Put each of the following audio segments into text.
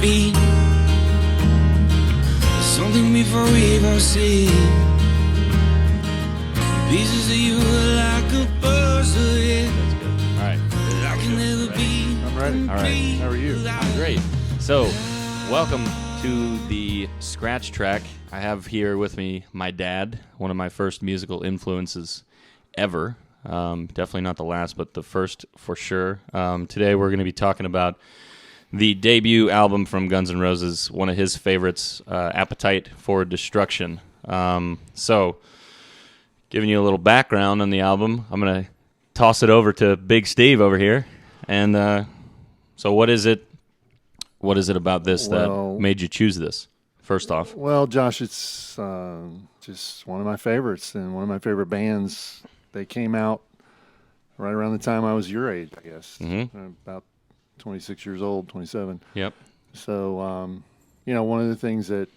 feet. Something before we ever see. Pieces of you are like a puzzle, yeah. All right. That I can never be. I'm ready. All right. How are you? I'm great. So, welcome to the Scratch Track. I have here with me my dad, one of my first musical influences ever. Definitely not the last, but the first for sure. Today we're going to be talking about the debut album from Guns N' Roses, one of his favorites, Appetite for Destruction. So, giving you a little background on the album, I'm going to toss it over to Big Steve over here. And so what is it about this that made you choose this, first off? Well, Josh, it's just one of my favorites and one of my favorite bands. They came out right around the time I was your age, I guess. Mm-hmm. About 26 years old, 27. Yep. So, one of the things that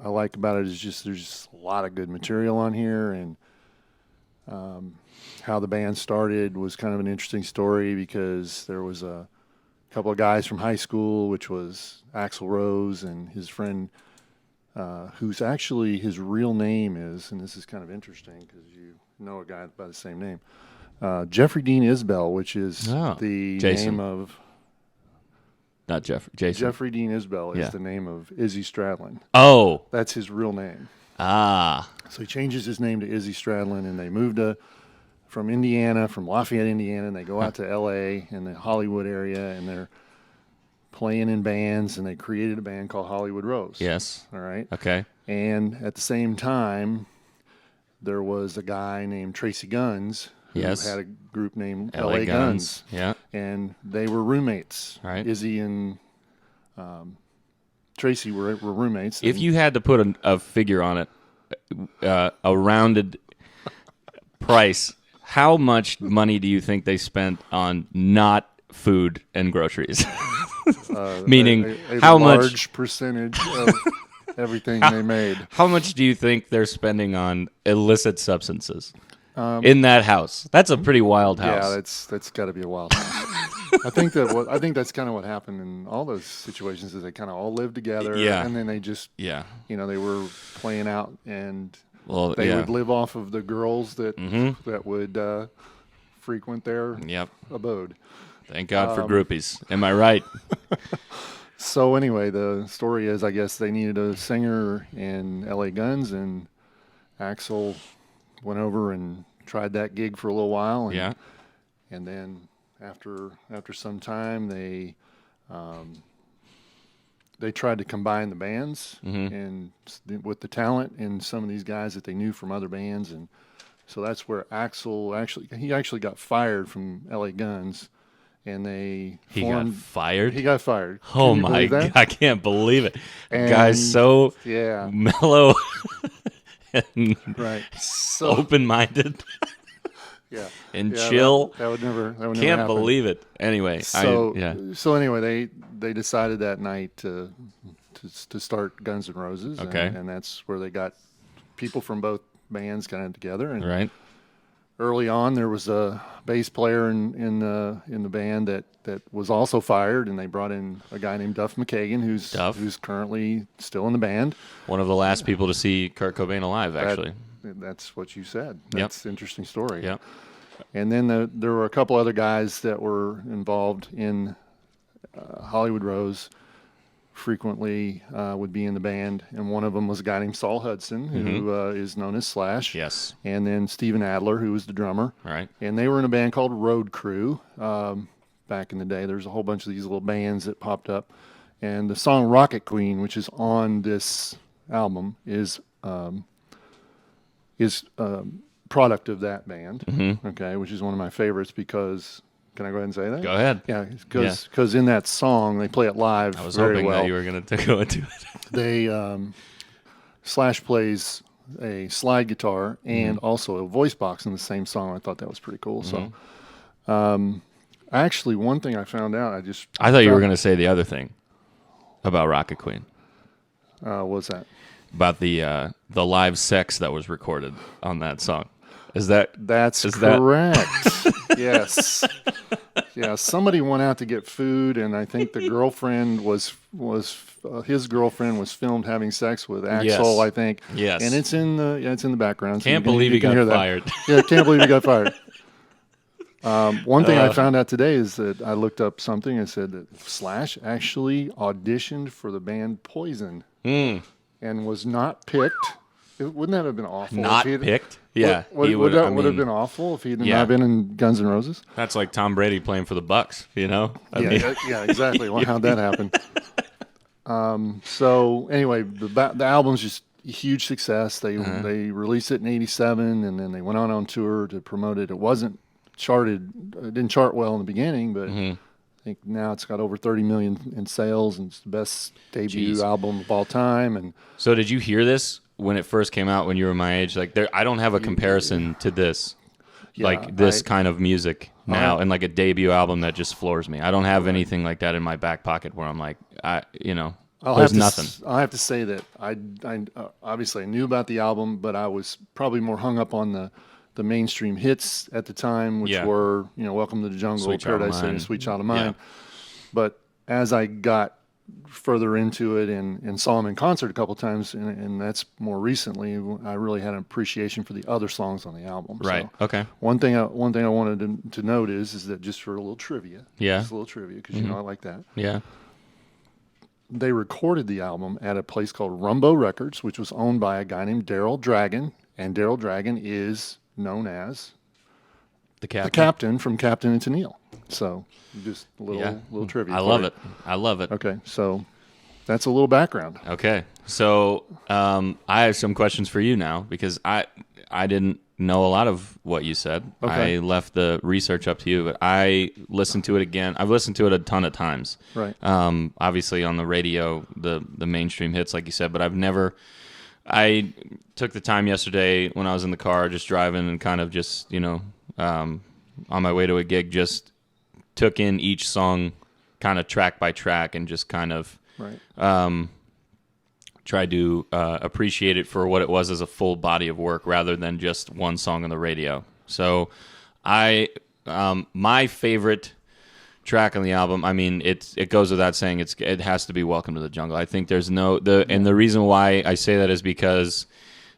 I like about it is just there's just a lot of good material on here, and how the band started was kind of an interesting story because there was a couple of guys from high school, which was Axl Rose and his friend, who's actually his real name is, and this is kind of interesting because you know a guy by the same name, Jeffrey Dean Isbell, which is the Jason. name of... Not Jason. Jeffrey Dean Isbell is the name of Izzy Stradlin. Oh. That's his real name. Ah. So he changes his name to Izzy Stradlin, and they moved from Lafayette, Indiana, and they go out to L.A. in the Hollywood area, and they're playing in bands, and they created a band called Hollywood Rose. Yes. All right? Okay. And at the same time, there was a guy named Tracy Guns who had a group named L.A. Guns. Yeah. And they were roommates. Right. Izzy and Tracy were roommates. If you had to put a figure on it, a rounded price, how much money do you think they spent on not food and groceries? Meaning, how much? A large percentage of everything they made. How much do you think they're spending on illicit substances in that house? That's a pretty wild house. Yeah, that's got to be a wild house. I think that's kind of what happened in all those situations is they kind of all lived together, and then they just they were playing out, and they would live off of the girls that would frequent their abode. Thank God for groupies. Am I right? So anyway, the story is, I guess they needed a singer in L.A. Guns, and Axl went over and tried that gig for a little while, and then after some time they tried to combine the bands and with the talent and some of these guys that they knew from other bands, and so that's where Axl actually got fired from L.A. Guns. And He got fired? He got fired. Oh, my God. I can't believe it. The guy's so mellow and so open-minded and chill. That would never Can't happen. believe it. Anyway. So anyway, they decided that night to start Guns N' Roses. Okay. And that's where they got people from both bands kind of together. And right. Early on, there was a bass player in the band that was also fired, and they brought in a guy named Duff McKagan, who's currently still in the band. One of the last people to see Kurt Cobain alive, actually. That's what you said. That's an interesting story. Yep. And then there were a couple other guys that were involved in Hollywood Rose. Frequently would be in the band, and one of them was a guy named Saul Hudson, who is known as Slash. Yes. And then Steven Adler, who was the drummer. Right. And they were in a band called Road Crew back in the day. There's a whole bunch of these little bands that popped up. And the song Rocket Queen, which is on this album, is product of that band, okay, which is one of my favorites because... Can I go ahead and say that? Go ahead. Yeah, because in that song, they play it live very well. I was hoping that you were going to go into it. They, Slash plays a slide guitar and also a voice box in the same song. I thought that was pretty cool. So, actually, one thing I found out, I thought you were going to say the other thing about Rocket Queen. What was that? About the live sex that was recorded on that song. That's correct? Yes. Yeah, somebody went out to get food, and I think the girlfriend was his girlfriend was filmed having sex with Axel, Yes. I think. Yes. And it's in the background. So Can't believe he can got hear that. fired. Yeah, can't believe he got fired. One thing I found out today is that I looked up something and said that Slash actually auditioned for the band Poison and was not picked. Wouldn't that have been awful? Not picked? Yeah. Would he that would have been awful if he had not been in Guns N' Roses? That's like Tom Brady playing for the Bucks, I mean, Exactly. Well, how'd that happen? So anyway, the album's just a huge success. They released it in '87, and then they went on tour to promote it. It wasn't charted. It didn't chart well in the beginning, but I think now it's got over 30 million in sales, and it's the best debut album of all time. And so, did you hear this when it first came out when you were my age? Like, I don't have a comparison to this, kind of music now, and like a debut album that just floors me. I don't have anything like that in my back pocket where I'm like, there's nothing. I'll have to say that I obviously I knew about the album, but I was probably more hung up on the mainstream hits at the time, which were, Welcome to the Jungle, Sweet Child Paradise of City, Mine. Sweet Child of Mine. Yeah. But as I got further into it and saw him in concert a couple times, and that's more recently, I really had an appreciation for the other songs on the album. Right. So Okay. one thing I wanted to note is that just for a little trivia, Yeah. just a little trivia, because I like that. Yeah. They recorded the album at a place called Rumbo Records, which was owned by a guy named Daryl Dragon, and Daryl Dragon is known as The Captain. the captain from Captain and Tennille. So just a little trivia. I for love you. it. I love it. Okay, so that's a little background. Okay. So I have some questions for you now because I didn't know a lot of what you said. Okay. I left the research up to you, but I listened to it again. I've listened to it a ton of times. Right. Obviously on the radio, the mainstream hits, like you said, but I took the time yesterday when I was in the car just driving and kind of just, on my way to a gig, just took in each song kind of track by track and just kind of tried to appreciate it for what it was as a full body of work rather than just one song on the radio. So my favorite track on the album, I mean, it goes without saying, it has to be Welcome to the Jungle. I think there's and the reason why I say that is because,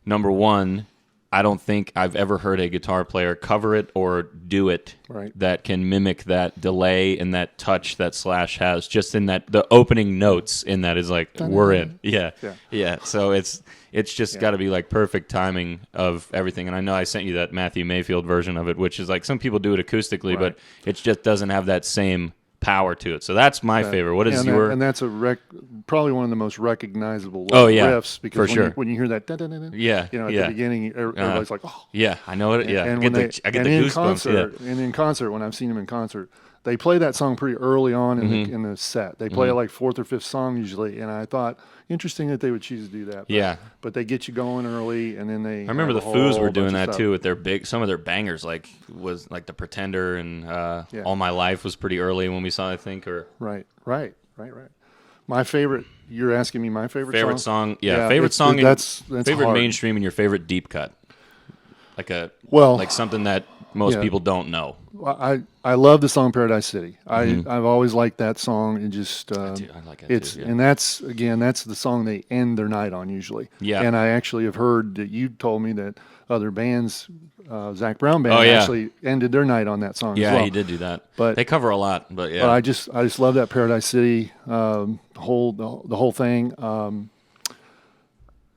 number one, I don't think I've ever heard a guitar player cover it or do it that can mimic that delay and that touch that Slash has. Just in that, the opening notes in that is like, we're in. Yeah. So it's just got to be like perfect timing of everything. And I know I sent you that Matthew Mayfield version of it, which is like some people do it acoustically, but it just doesn't have that same power to it. So that's my favorite. What is your? And that's probably one of the most recognizable riffs because when you hear that, at the beginning, everybody's like, oh, yeah, I know it. Yeah, and I get the goosebumps. Concert, and in concert, when I've seen him in concert, they play that song pretty early on in the set. They play it like fourth or fifth song usually, and I thought interesting that they would choose to do that. But they get you going early, and then they. I remember the Foos were doing that too with some of their bangers, like was like The Pretender and All My Life was pretty early when we saw, I think, or right. My favorite. You're asking me my favorite song? Yeah, favorite song. That's favorite hard. mainstream and your favorite deep cut, like something that most people don't know. I love the song Paradise City. I've always liked that song. It just I like it too, and that's the song they end their night on usually. Yeah. And I actually have heard that you told me that other bands, Zach Brown band, actually ended their night on that song. Yeah, as well. he did do that. But they cover a lot. But yeah, but I just love that Paradise City, the whole thing.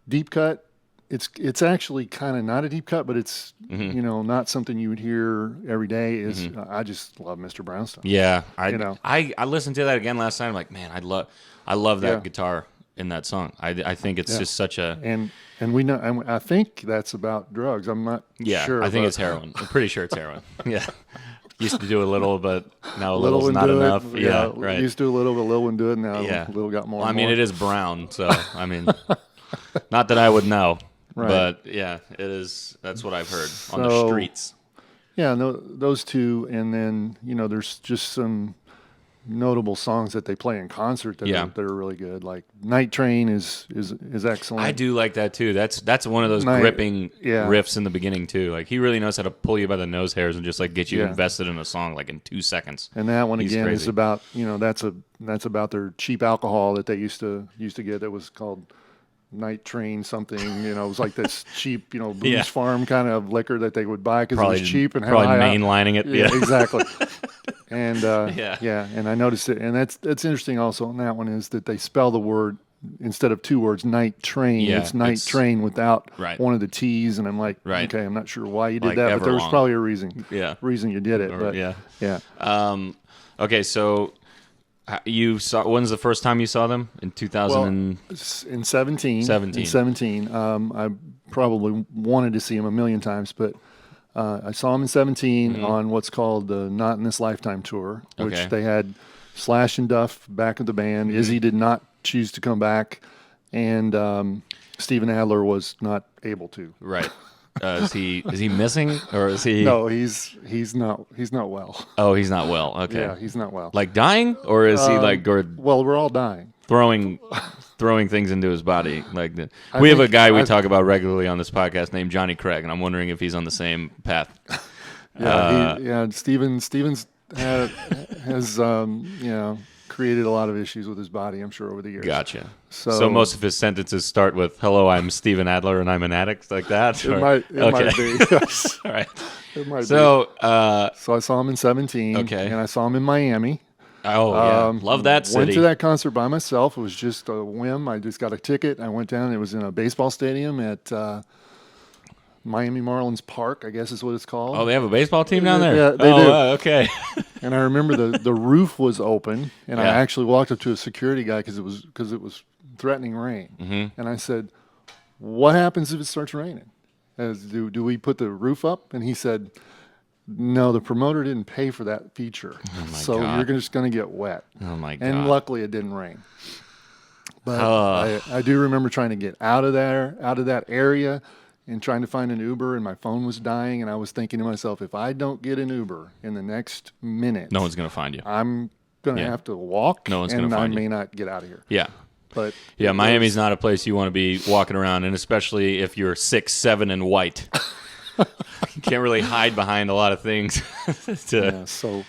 Deep cut. It's actually kind of not a deep cut, but it's not something you would hear every day. I just love Mr. Brownstone. Yeah, I listened to that again last night. I'm like, man, I love that guitar in that song. I think it's just such a and we know. And I think that's about drugs. I'm not sure. I think it's heroin. I'm pretty sure it's heroin. Yeah. Used to do a little, but now a little's not enough. Yeah, right. Used to do a little, but little wouldn't do it. Now a little got more. Well, I mean, more. it is brown, so I mean, not that I would know. Right. But yeah, it is. That's what I've heard on the streets. Yeah, no, those two, and then there's just some notable songs that they play in concert that are really good. Like Night Train is excellent. I do like that too. That's one of those gripping riffs in the beginning too. Like he really knows how to pull you by the nose hairs and just like get you invested in a song like in 2 seconds. And that one again is about that's about their cheap alcohol that they used to get. That was called Night Train something. It was like this cheap booze farm kind of liquor that they would buy because it was cheap and probably mainlining it. Yeah, exactly. And and I noticed it, and that's interesting also on that one is that they spell the word instead of 2 words, Night Train. It's Night Train without one of the T's, and I'm like, okay, I'm not sure why you did that, but there was probably a reason. Reason you did it. Okay, so you saw. When's the first time you saw them? In 2000. In 17. 17. I probably wanted to see them a million times, but. I saw him in 17 on what's called the Not in This Lifetime tour, which they had Slash and Duff back at the band. Izzy did not choose to come back, and Steven Adler was not able to. Right. Is he missing or is he? No, he's not well. Oh, he's not well. Okay. Yeah, he's not well. Like dying, or is he like? Well, we're all dying. Throwing things into his body. Like we have a guy we talk about regularly on this podcast named Johnny Craig, and I'm wondering if he's on the same path. Stevens has created a lot of issues with his body, I'm sure, over the years. Gotcha. So most of his sentences start with "Hello, I'm Steven Adler, and I'm an addict," like that. It might be. Yes. All right. It might be. So I saw him in 17. Okay. And I saw him in Miami. Oh, yeah. Love that city. Went to that concert by myself. It was just a whim. I just got a ticket. I went down. It was in a baseball stadium at Miami Marlins Park, I guess is what it's called. Oh, they have a baseball team down there? Yeah, they do. Okay. And I remember the roof was open, and I actually walked up to a security guy because it was threatening rain. Mm-hmm. And I said, "What happens if it starts raining? Do we put the roof up?" And he said, "No, the promoter didn't pay for that feature, so you're just going to get wet." Oh my God! And luckily, it didn't rain. But I do remember trying to get out of that area, and trying to find an Uber, and my phone was dying, and I was thinking to myself, if I don't get an Uber in the next minute, no one's going to find you. I'm going to have to walk. No one's going to find you. I may not get out of here. Yeah. But Miami's not a place you want to be walking around, and especially if you're 6'7" and white. You can't really hide behind a lot of things. So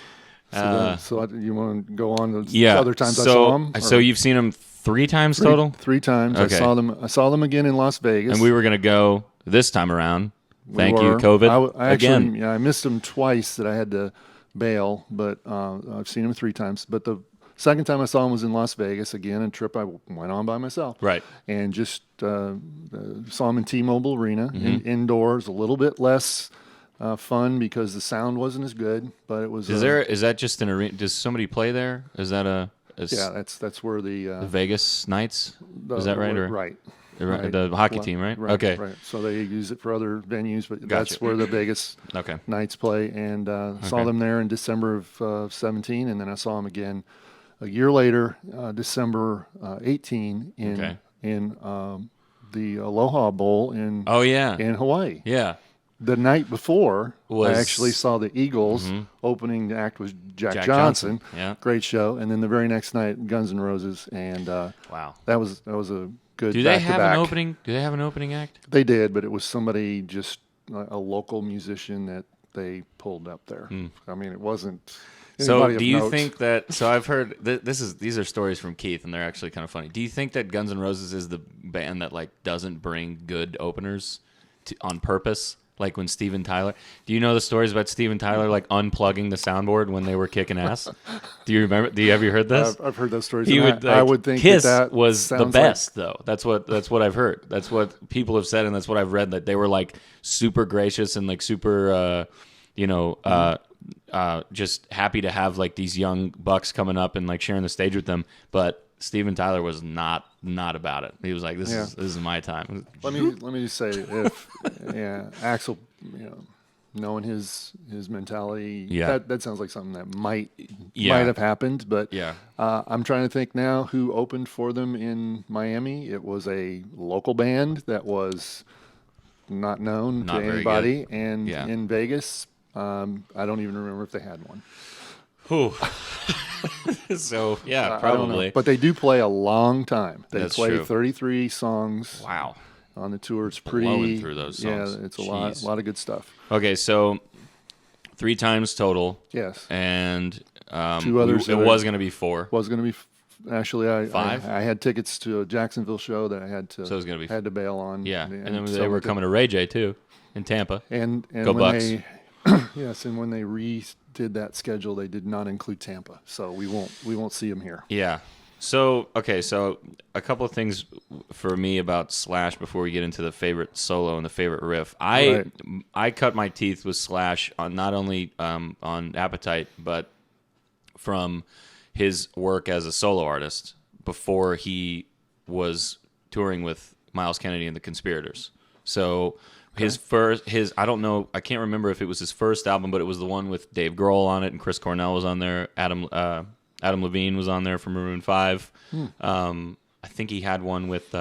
you want to go on to other times I saw them? So you've seen them 3 times total? 3 times. Okay. I saw them again in Las Vegas. And we were going to go this time around. Thank you, COVID. I missed them twice that I had to bail, but I've seen them 3 times. But the second time I saw them was in Las Vegas, again, a trip I went on by myself. Right. And just saw them in T-Mobile Arena, indoors, a little bit less fun because the sound wasn't as good, but it was. Is that just an arena? Does somebody play there? Is that that's where the Vegas Knights. Is that right? Right. Right. The hockey team, right? Okay. Right. So they use it for other venues, but that's where the Vegas Knights play. And saw them there in December of 17, and then I saw them again a year later, December 18 in the Aloha Bowl in Hawaii. Yeah. The night before, I actually saw the Eagles. Opening the act was Jack Johnson. Yeah. Great show. And then the very next night, Guns N' Roses. And wow, that was a good. Do they have an opening? Do they have an opening act? They did, but it was somebody just a local musician that they pulled up there. I mean, it wasn't. So do you think that? So I've heard these are stories from Keith, and they're actually kind of funny. Do you think that Guns N' Roses is the band that like doesn't bring good openers on purpose? Like when Steven Tyler, do you know the stories about Steven Tyler like unplugging the soundboard when they were kicking ass? Do you remember? Have you heard this? I've heard those stories. I would think Kiss was the best, though. That's what I've heard. That's what people have said, and that's what I've read. That they were like super gracious and like super, just happy to have like these young bucks coming up and like sharing the stage with them. But Steven Tyler was not about it. He was like, "This is my time." Let me just say, if Axl, knowing his mentality, that sounds like something that might have happened. But I'm trying to think now who opened for them in Miami. It was a local band that was not known to anybody, and in Vegas, I don't even remember if they had one. So yeah, I don't know. probably. But they do play a long time. They That's play true. 33 songs Wow. on the tour. It's Blowing pretty. through those songs. Yeah, it's a Jeez. lot of good stuff. Okay, so 3 times total. Yes. And 2 others. It was going to be 4. Was going to be. Actually, I 5? I had tickets to a Jacksonville show that I had to. So it was gonna be had to bail on. Yeah, and then so they were coming to Ray J too, in Tampa. And Go when Bucks. they, yes, and when they redid that schedule, they did not include Tampa, so we won't see them here. Yeah. So okay, so a couple of things for me about Slash before we get into the favorite solo and the favorite riff. I cut my teeth with Slash on not only on Appetite, but from his work as a solo artist before he was touring with Miles Kennedy and the Conspirators. So his I don't know, I can't remember if it was his first album, but it was the one with Dave Grohl on it and Chris Cornell was on there. Adam Levine was on there from Maroon 5. I think he had one with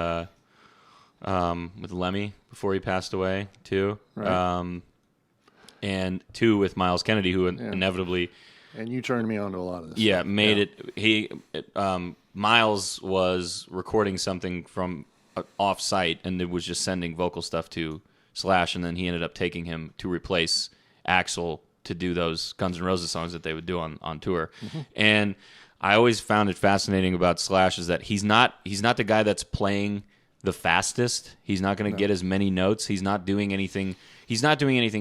Lemmy before he passed away too. Right. And 2 with Miles Kennedy, who inevitably. And you turned me on to a lot of this. Yeah, stuff. Miles was recording something from off-site, and it was just sending vocal stuff to Slash, and then he ended up taking him to replace Axl to do those Guns N' Roses songs that they would do on tour. Mm-hmm. And I always found it fascinating about Slash is that he's not the guy that's playing the fastest. He's not going to get as many notes. He's not doing anything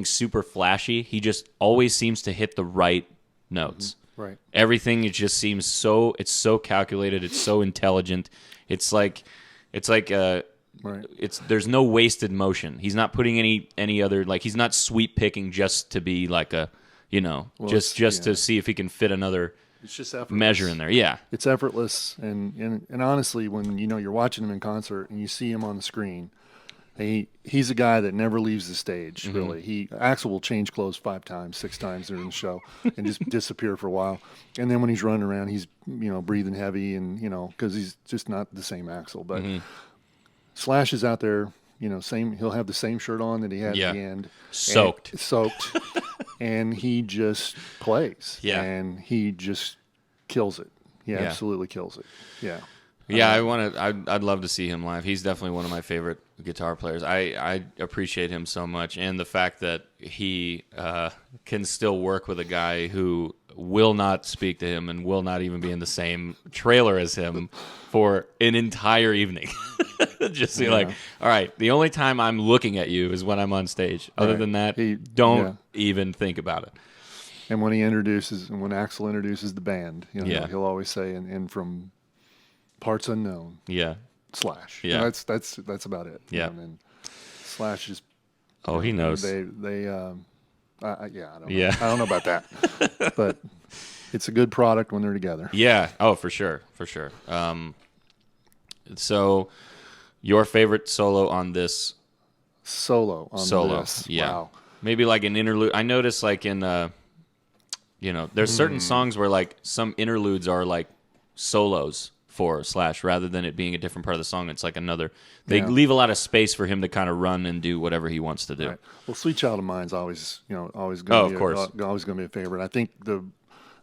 super flashy. He just always seems to hit the right notes. Mm-hmm. Right. Everything, it just seems so calculated. It's so intelligent. It's like Right. There's no wasted motion. He's not putting any other, like, he's not sweep picking just to be like a, just to see if he can fit another It's just effortless. measure in there. Yeah. It's effortless, and honestly, when you're watching him in concert and you see him on the screen, he's a guy that never leaves the stage. Mm-hmm. Really, Axl will change clothes 5 times, 6 times during the show, and just disappear for a while. And then when he's running around, he's breathing heavy, and because he's just not the same Axl. But Slash is out there, same. He'll have the same shirt on that he had at the end, soaked, and he just plays. Yeah, and he just kills it. He absolutely kills it. Yeah. Yeah, I'd love to see him live. He's definitely one of my favorite guitar players. I appreciate him so much, and the fact that he can still work with a guy who will not speak to him and will not even be in the same trailer as him for an entire evening. Just be like, all right, the only time I'm looking at you is when I'm on stage. Other than that, don't even think about it. And when Axl introduces the band, he'll always say, and from Parts Unknown. Yeah. Slash. Yeah. That's about it. Yeah. And Slash is. Oh, he knows. I don't know. Yeah. I don't know about that, but it's a good product when they're together. Yeah. Oh, for sure. For sure. So, your favorite solo on this? Solo. Yeah. Wow. Maybe like an interlude. I notice like in, there's certain songs where like some interludes are like solos for Slash rather than it being a different part of the song. It's like another. They leave a lot of space for him to kind of run and do whatever he wants to do. Right. Well, "Sweet Child of Mine's" always going to be a favorite. I think the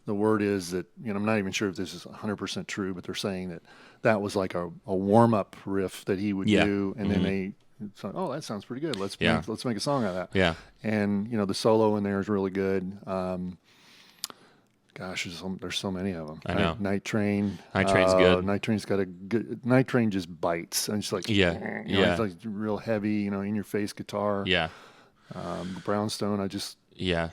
word is that I'm not even sure if this is 100% true, but they're saying that was like a warm up riff that he would do, and then it's like, oh, that sounds pretty good. Let's make a song out of that. Yeah. And the solo in there is really good. Gosh, there's so many of them. I know. Night Train. Night Train's good. Night Train's got a good. Night Train just bites, and it's like it's like real heavy, in your face guitar. Yeah. Brownstone,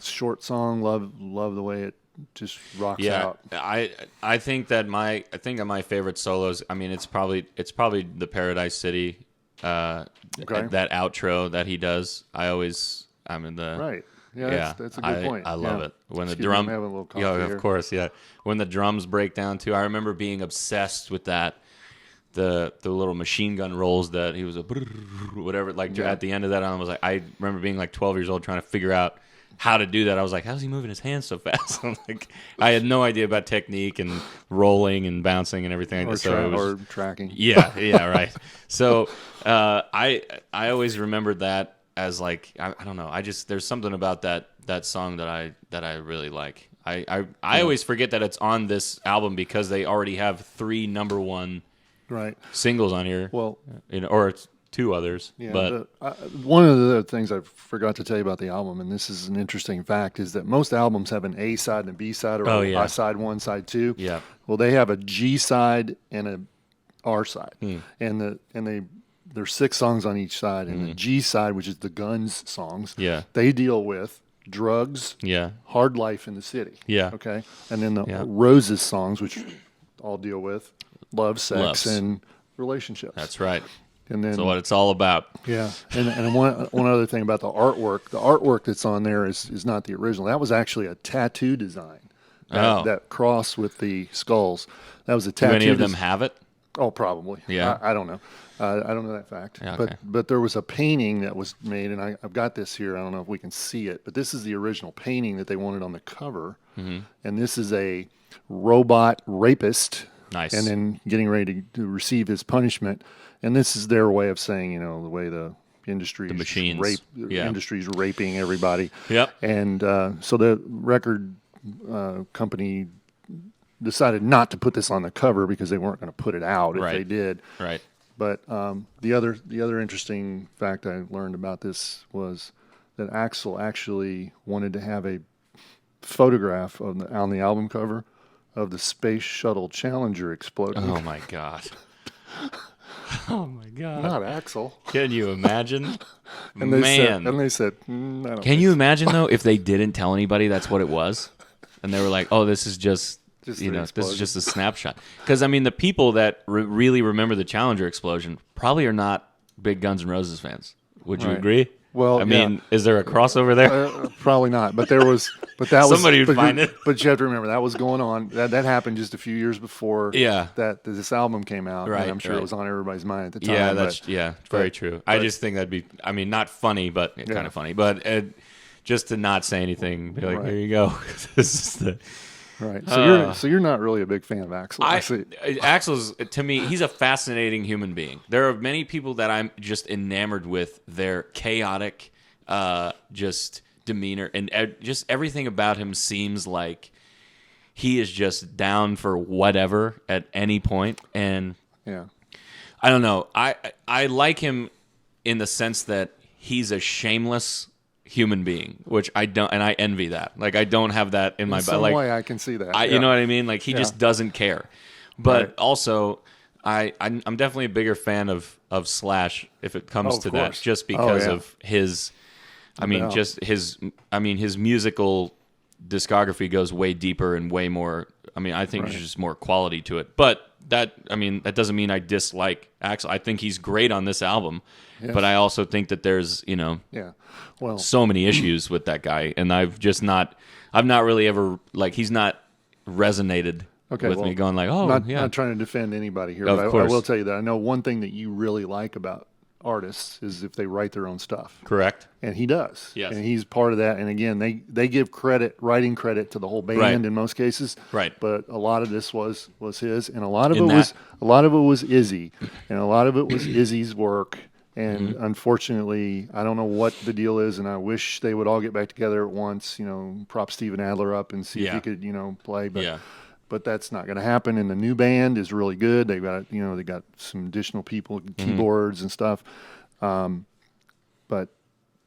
short song. Love the way it just rocks out. I think that my favorite solos. I mean, it's probably the Paradise City. That outro that he does. Right. Yeah, that's a good point. I love it. When Excuse the drum, me, I'm having a little coffee of here. course, yeah. When the drums break down too, I remember being obsessed with that. The little machine gun rolls that he was whatever. Like at the end of that, I remember being like 12 years old trying to figure out how to do that. I was like, how's he moving his hands so fast? I had no idea about technique and rolling and bouncing and everything. Or tracking. Yeah, right. So I always remembered that as like I don't know. There's something about that song that I really like. I always forget that it's on this album because they already have 3 number 1 Right. singles on here. Well, or it's 2 others. yeah. But One of the other things I forgot to tell you about the album, and this is an interesting fact, is that most albums have an A side and a B side, or a side 1, side 2. Yeah. Well, they have a G side and a R side, and there's 6 songs on each side, and the G side, which is the Guns songs, they deal with drugs, hard life in the city, okay, and then the Roses songs, which all deal with love, sex, and relationships. That's right. And then, so what it's all about. Yeah, and one other thing about the artwork that's on there is not the original. That was actually a tattoo design. That cross with the skulls. That was a tattoo. Do any of them have it? Oh, probably. Yeah. I don't know. I don't know that fact. Yeah, okay. But there was a painting that was made, and I've got this here. I don't know if we can see it, but this is the original painting that they wanted on the cover. And this is a robot rapist. Nice. And then getting ready to receive his punishment. And this is their way of saying, the way the industry industry's raping everybody. Yep. And so the record company decided not to put this on the cover because they weren't going to put it out if they did. Right. But the other interesting fact I learned about this was that Axl actually wanted to have a photograph on the album cover of the Space Shuttle Challenger exploding. Oh my God. Oh my God. Not Axl. Can you imagine? And they said, I don't Can you imagine though if they didn't tell anybody that's what it was, and they were like, "Oh, this is just this is just a snapshot." Because I mean, the people that really remember the Challenger explosion probably are not big Guns N' Roses fans. Would you agree? Well, I mean, is there a crossover there? Probably not. But there was. But that somebody would find it. But you have to remember that was going on. That happened just a few years before. That this album came out. Right. And I'm sure it was on everybody's mind at the time. Yeah, that's very true. I just think that'd be. I mean, not funny, but kind of funny. But just to not say anything, be like, "Here you go." This is the. Right. So you're not really a big fan of Axl. I see. Axl's, to me, he's a fascinating human being. There are many people that I'm just enamored with their chaotic, just demeanor, and just everything about him seems like he is just down for whatever at any point. And I don't know. I like him in the sense that he's a shameless human being, which I don't, and I envy that. Like, I don't have that in my some like, way I can see that. You know what I mean? Like, he just doesn't care. But also, I'm definitely a bigger fan of Slash if it comes to that, just because of his. I mean, his musical discography goes way deeper and way more. I mean, I think there's just more quality to it. But that doesn't mean I dislike Axl. I think he's great on this album. Yes. But I also think that there's, so many issues with that guy, and I've not really ever, like, he's not resonated with me going like, not trying to defend anybody here, but I will tell you that I know one thing that you really like about artists is if they write their own stuff. Correct. And he does. Yes. And he's part of that. And again, they give writing credit to the whole band in most cases. Right. But a lot of this was his, and a lot of it was Izzy, and a lot of it was Izzy's work. And unfortunately, I don't know what the deal is, and I wish they would all get back together at once. Prop Steven Adler up and see if he could, play. But that's not going to happen. And the new band is really good. They've got, they got some additional people, keyboards and stuff. But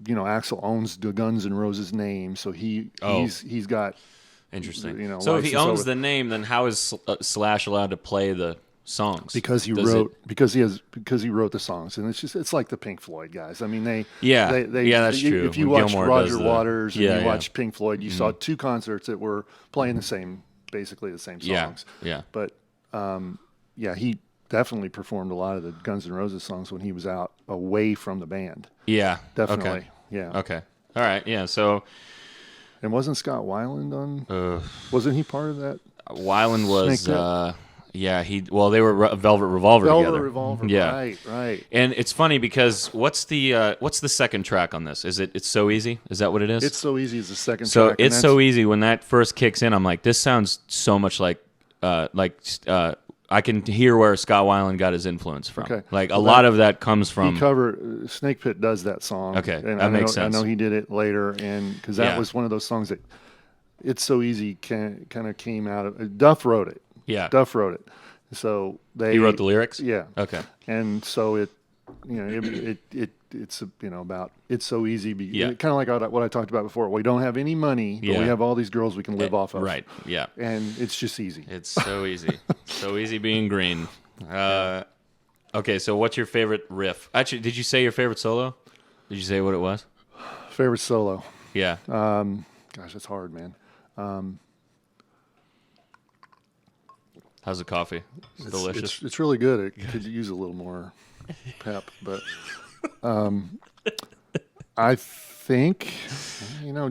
Axl owns the Guns N' Roses name, so he's got. Interesting. So if he owns the name, then how is Slash allowed to play the songs? Because he wrote the songs, and it's like the Pink Floyd guys. I mean, that's true. If you watch Roger Waters and you watch Pink Floyd, you saw 2 concerts that were playing basically the same songs. Yeah. But he definitely performed a lot of the Guns N' Roses songs when he was out away from the band. Yeah. Definitely. Okay. Yeah. Okay. All right. Yeah. So. And wasn't Scott Weiland on? Wasn't he part of that? Weiland was. They were Velvet Revolver together. Velvet Revolver. Yeah. Right. And it's funny because what's the second track on this? Is It's So Easy? Is that what it is? It's So Easy is the second track. So It's So Easy, when that first kicks in, I'm like, this sounds so much like I can hear where Scott Weiland got his influence from. Okay. Like a lot of that comes from. Snake Pit does that song. Okay, and that makes sense. I know he did it later, and because that was one of those songs that It's So Easy kind of came out of Duff wrote it. Yeah. Duff wrote it. So He wrote the lyrics? Yeah. Okay. And so it's about it's so easy. Yeah. Kind of like what I talked about before. We don't have any money, but Yeah. we have all these girls we can live off of. Right. Yeah. And it's just easy. It's so easy. So easy being green. Okay, so what's your favorite riff? Actually, did you say your favorite solo? Did you say what it was? Favorite solo. Yeah. Gosh, that's hard, man. How's the coffee? It's delicious. It's really good. It could use a little more pep, but I think,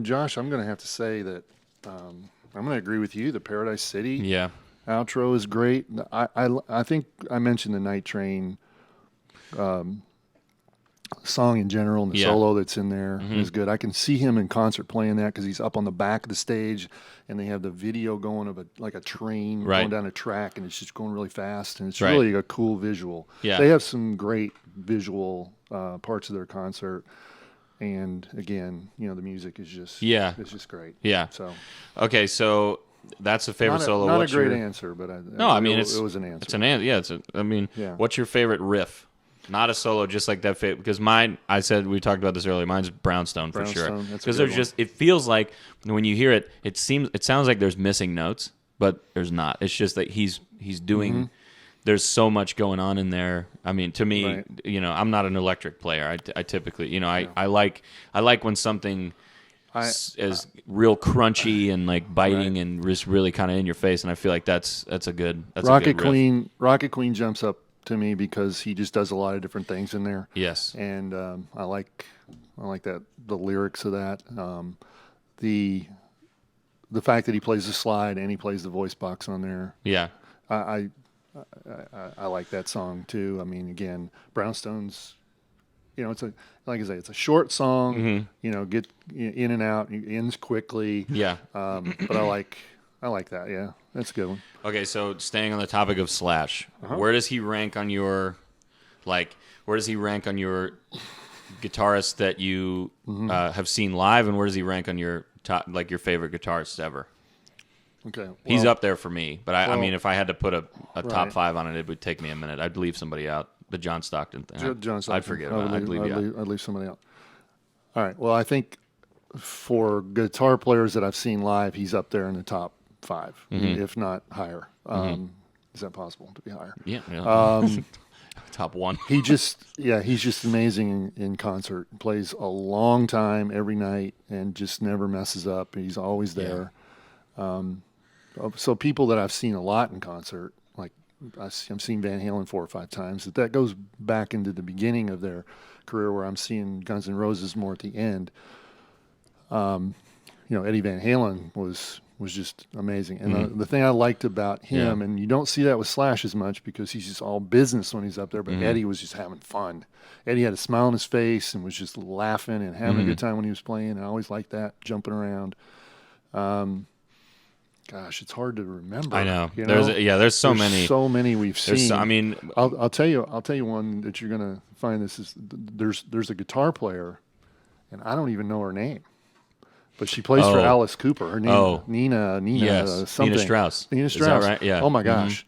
Josh, I'm going to have to say that I'm going to agree with you. The Paradise City Yeah. outro is great. I think I mentioned the Night Train song in general, and the solo that's in there is good. I can see him in concert playing that because he's up on the back of the stage, and they have the video going of a train going down a track, and it's just going really fast, and it's really a cool visual. Yeah. They have some great visual parts of their concert, and again, the music is just it's just great. Yeah. So okay, so that's a favorite solo. Not What's a great your... answer, but it was an answer. It's an answer. Yeah. What's your favorite riff? Not a solo, just like that. Because mine, I said we talked about this earlier. Mine's Brownstone for sure. Because there's just, it feels like when you hear it, it sounds like there's missing notes, but there's not. It's just that he's doing. There's so much going on in there. I mean, to me, I'm not an electric player. I typically, I like when something is real crunchy and like biting and just really kind of in your face. And I feel like that's a good. Rocket Queen jumps up to me because he just does a lot of different things in there. Yes. And I like that, the lyrics of that. The fact that he plays the slide and he plays the voice box on there. Yeah. I like that song too. I mean, again, Brownstone's, it's like I say, it's a short song. Get in and out, it ends quickly. Yeah. But I like that. Yeah, that's a good one. Okay, so staying on the topic of Slash, where does he rank on your, guitarists that you have seen live, and where does he rank on your top, like your favorite guitarists ever? Okay, well, he's up there for me, but I mean, if I had to put a top 5 on it, it would take me a minute. I'd leave somebody out. The John Stockton thing. John Stockton. I'd forget about it. I'd leave somebody out. All right. Well, I think for guitar players that I've seen live, he's up there in the top 5, if not higher. Is that possible to be higher? Yeah. Top 1. He's just amazing in concert. He plays a long time every night and just never messes up. He's always there. So people that I've seen a lot in concert, like I've seen Van Halen 4 or 5 times. That goes back into the beginning of their career, where I'm seeing Guns N' Roses more at the end. Eddie Van Halen was just amazing, and the thing I liked about him, and you don't see that with Slash as much because he's just all business when he's up there. But Eddie was just having fun. Eddie had a smile on his face and was just laughing and having a good time when he was playing. I always liked that, jumping around. Gosh, it's hard to remember. I know. There's so many we've seen. I'll tell you one that you're gonna find. This is there's a guitar player, and I don't even know her name, but she plays for Alice Cooper. Her name Nina something. Nina Strauss. Nina Strauss. Is that right? Yeah. Oh my gosh.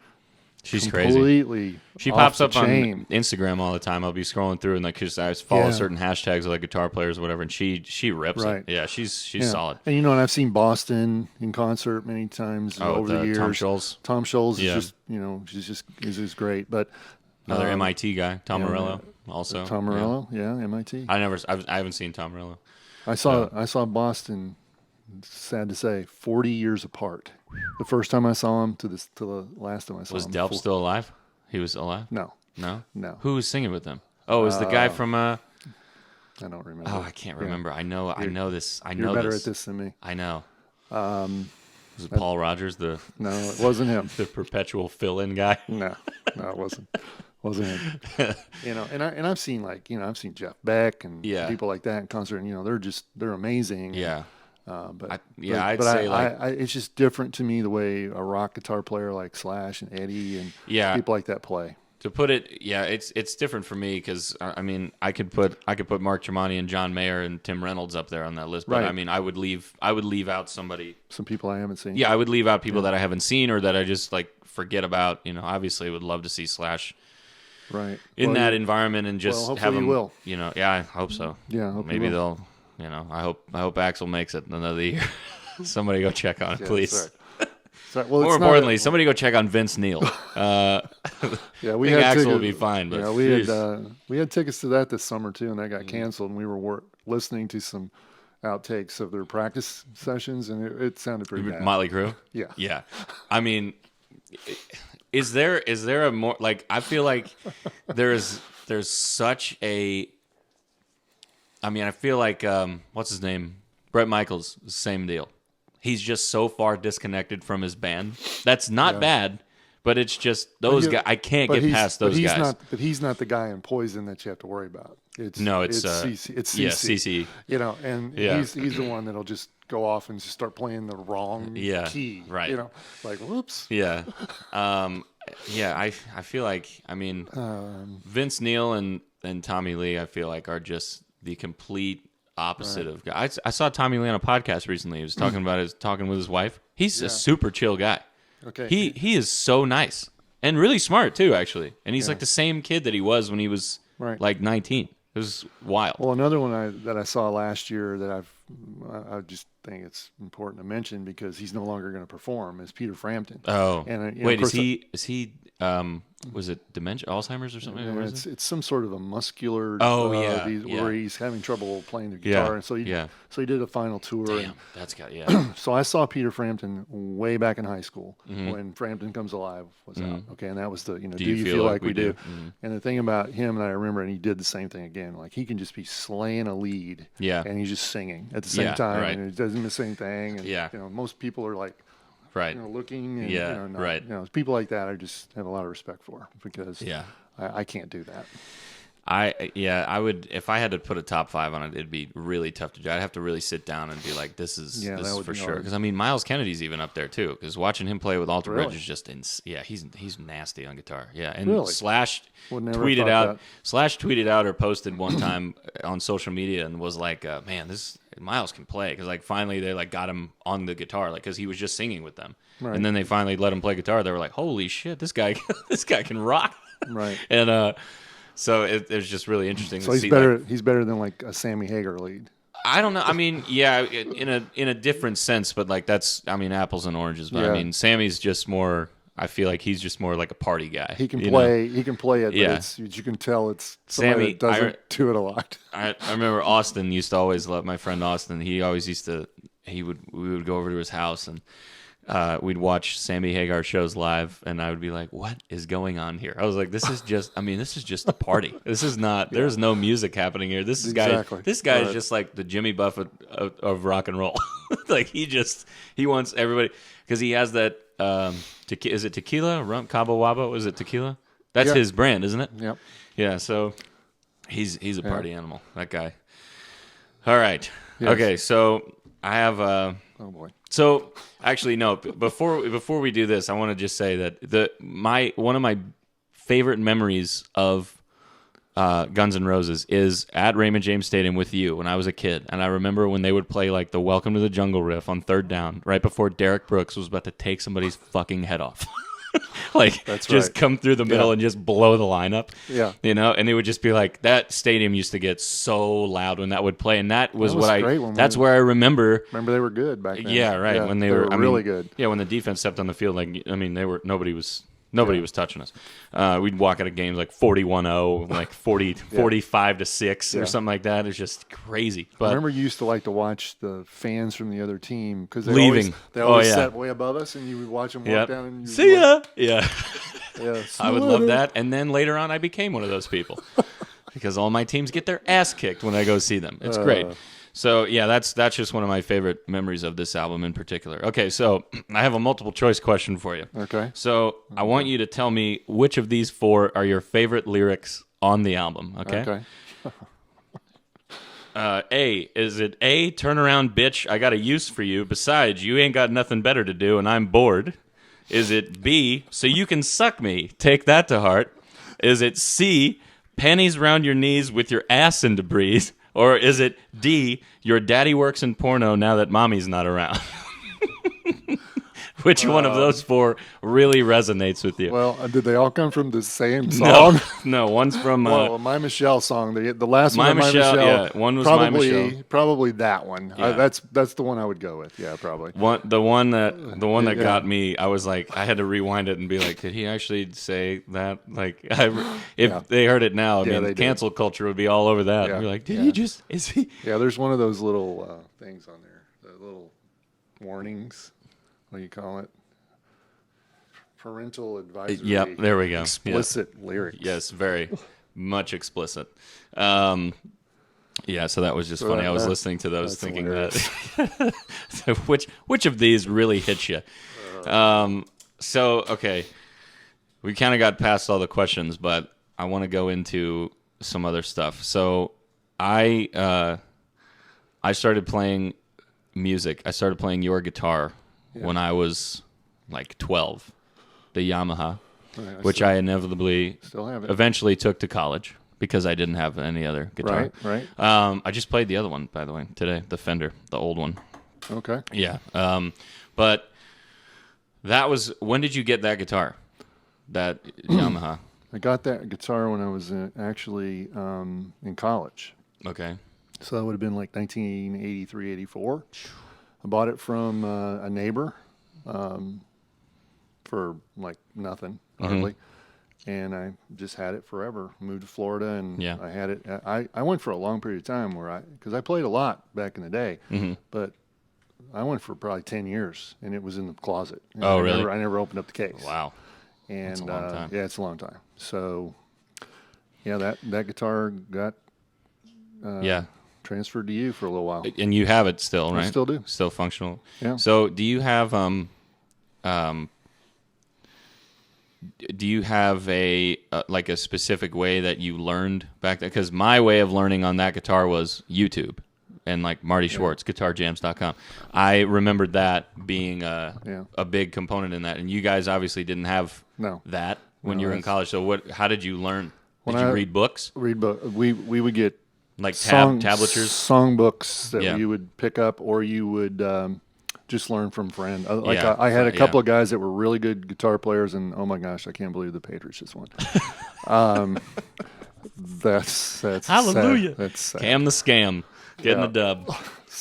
She's completely crazy. She off pops the up chain. on Instagram all the time. I'll be scrolling through and I follow certain hashtags of like guitar players or whatever, and she rips it. Yeah, she's solid. And and I've seen Boston in concert many times over the years. Tom Scholz. Tom Scholz is just he's great. But another MIT guy, Tom Morello, also. Tom Morello, MIT. I haven't seen Tom Morello. I saw Boston. Sad to say, 40 years apart. The first time I saw him to the last time I saw him. Was Delp still alive? He was alive? No. Who was singing with him? Oh, it was the guy from I don't remember. Oh, I can't remember. I know this. You're better at this than me. I know. Was it Paul Rogers? No, it wasn't him. The perpetual fill-in guy? No, it wasn't. Wasn't him. And I've seen I've seen Jeff Beck and people like that in concert, and they're amazing. Yeah. I'd say it's just different to me the way a rock guitar player like Slash and Eddie and people like that play. To put it, yeah, it's different for me because I mean I could put Mark Tremonti and John Mayer and Tim Reynolds up there on that list, but Right. I mean I would leave out somebody. Some people I haven't seen. Yeah, I would leave out people that I haven't seen or that I just like forget about. You know, obviously, I would love to see Slash Right. in Well, that environment and just hopefully have you them. will. You know, yeah, I hope so. Yeah, I hope you maybe will. they'll. You know, I hope Axel makes it another year. Somebody go check on it, Yeah, please. that's right. Sorry. Well, More it's not importantly, a- somebody go check on Vince Neil. yeah, we I think had Axel will tickets- be fine, but yeah, we had tickets to that this summer too, and that got canceled. And we were listening to some outtakes of their practice sessions, and it sounded pretty bad. Motley Crue. Yeah. Yeah. I mean, is there a more like? I feel like there's such a. I mean, I feel like what's his name? Bret Michaels, same deal. He's just so far disconnected from his band. That's not bad, but it's just those guys. I can't get past those guys. But he's not the guy in Poison that you have to worry about. It's CC. It's CC. Yeah, CC. You know, and Yeah. he's the one that'll just go off and just start playing the wrong key. Right. You know, like whoops. Yeah. Yeah, I feel like, I mean, Vince Neil and Tommy Lee, I feel like, are just the complete opposite of guys. I saw Tommy Lee on a podcast recently. He was talking about talking with his wife. He's a super chill guy. Okay. He is so nice and really smart too, actually. And he's like the same kid that he was when he was like 19. It was wild. Well, another one that I saw last year that I just think it's important to mention because he's no longer going to perform is Peter Frampton. Oh, And, you know, wait, of course is he was it dementia, Alzheimer's or something? What is it? It's some sort of a muscular. Where he's having trouble playing the guitar, and so he did a final tour. Damn, And that's got so I saw Peter Frampton way back in high school Mm-hmm. when Frampton Comes Alive was out. Okay, and that was the Do You you Feel feel Like like We we Do? do? And the thing about him, and I remember, and he did the same thing again. Like he can just be slaying a lead, and he's just singing at the same time, right. and he doesn't miss anything. And, Yeah. you know, most people are like. right. Looking, and, Yeah, you know, not, right. You know, people like that, I just have a lot of respect for because Yeah. I can't do that. I would if I had to put a top 5 on it, it'd be really tough to do. I'd have to really sit down and be like, this is for sure. Because I mean, Miles Kennedy's even up there too. Because watching him play with Alter Bridge is just he's nasty on guitar. Yeah, and Really? Slash Would never tweeted thought out that. Slash tweeted out or posted one time on social media and was like, man, this Miles can play because like finally they like got him on the guitar like because he was just singing with them. Right. And then they finally let him play guitar. They were like, holy shit, this guy can rock. Right. And so it was just really interesting. So to he's see, better. like, He's better than like a Sammy Hagar lead. I don't know. I mean, yeah, in a different sense, but like that's apples and oranges. But I Yeah. mean, Sammy's just more. I feel like he's just more like a party guy. He can you play. He can play it. But Yeah. you can tell it's somebody Sammy, that doesn't do it a lot. know? I remember Austin used to always love my friend Austin. He always used to. We would go over to his house and. We'd watch Sammy Hagar shows live, and I would be like, "What is going on here?" I was like, "This is just a party. This is not. There's no music happening here. This guy is Right. just like the Jimmy Buffett of rock and roll. Like he wants everybody because he has that. Is it tequila? Rum Cabo Wabo? Is it tequila? That's Yeah. his brand, isn't it? Yep. Yeah. So he's a party animal. That guy. All right. Yes. Okay. So I have. Oh boy. So actually, no. Before we do this, I want to just say that one of my favorite memories of Guns N' Roses is at Raymond James Stadium with you when I was a kid, and I remember when they would play like the "Welcome to the Jungle" riff on third down, right before Derek Brooks was about to take somebody's fucking head off. Like That's just right. come through the middle and just blow the lineup. Yeah. You know, and it would just be like that stadium used to get so loud when that would play, and that was great when that's where I remember. Remember they were good back then. Yeah, right. When they were really good. Yeah, when the defense stepped on the field, like nobody was touching us. We'd walk out of games like 41-0, like 45-6 or something like that. It's just crazy. I But remember you used to like to watch the fans from the other team because they Leaving. always Oh, yeah. sat way above us, and you would watch them walk yep. down. And you See ya. Yeah, Yeah, I would love that. And then later on, I became one of those people because all my teams get their ass kicked when I go see them. It's great. So yeah, that's just one of my favorite memories of this album in particular. Okay, so I have a multiple choice question for you. Okay. So I want you to tell me which of these 4 are your favorite lyrics on the album. Okay. Okay. Is it A, turn around, bitch, I got a use for you. Besides, you ain't got nothing better to do and I'm bored. Is it B, so you can suck me, take that to heart? Is it C, panties around your knees with your ass in debris? Or is it D, your daddy works in porno now that mommy's not around? Which one of those four really resonates with you? Well, did they all come from the same song? No, one's from... well, My Michelle song. The last My one, My Michelle, Michelle. yeah, one was probably, My Michelle. Probably that one. Yeah. That's the one I would go with. Yeah, probably. The one that got me, I was like, I had to rewind it and be like, did he actually say that? Like, if they heard it now, I mean, cancel culture would be all over that. Yeah. Be like, did he just? Is he? Yeah, there's one of those little things on there, the little warnings. What do you call it? Parental advisory. Yep, there we go. Explicit lyrics. Yes, very much explicit. So that was just funny. I was listening to those thinking hilarious. That. So which of these really hits you? Okay, we kind of got past all the questions, but I want to go into some other stuff. So I started playing music. I started playing your guitar when I was like 12. The Yamaha, which I inevitably eventually took to college because I didn't have any other guitar. Right. I just played the other one, by the way, today, the Fender, the old one. Okay. Yeah. But that was, when did you get that guitar, that Yamaha? I got that guitar when I was actually in college. Okay. So that would have been like 1983, 84. I bought it from a neighbor. For like nothing, hardly. And I just had it forever. Moved to Florida, and I had it. I went for a long period of time because I played a lot back in the day, but I went for probably 10 years, and it was in the closet. And really? I never opened up the case. Wow. And that's a long time. Yeah, it's a long time. So, yeah, that guitar got transferred to you for a little while. And you have it still, right? I still do. Still functional. Yeah. So do you have a like a specific way that you learned back then? Because my way of learning on that guitar was YouTube and like Marty Schwartz, guitarjams.com. I remembered that being a big component in that. And you guys obviously didn't have that when you were in college. So how did you learn? Did you read books? Read book. We would get like tablatures, song books that you would pick up, or you would just learn from friends. I had a couple of guys that were really good guitar players, and oh my gosh, I can't believe the Patriots just won. That's hallelujah. Sad. That's sad. Cam the Scam getting the dub.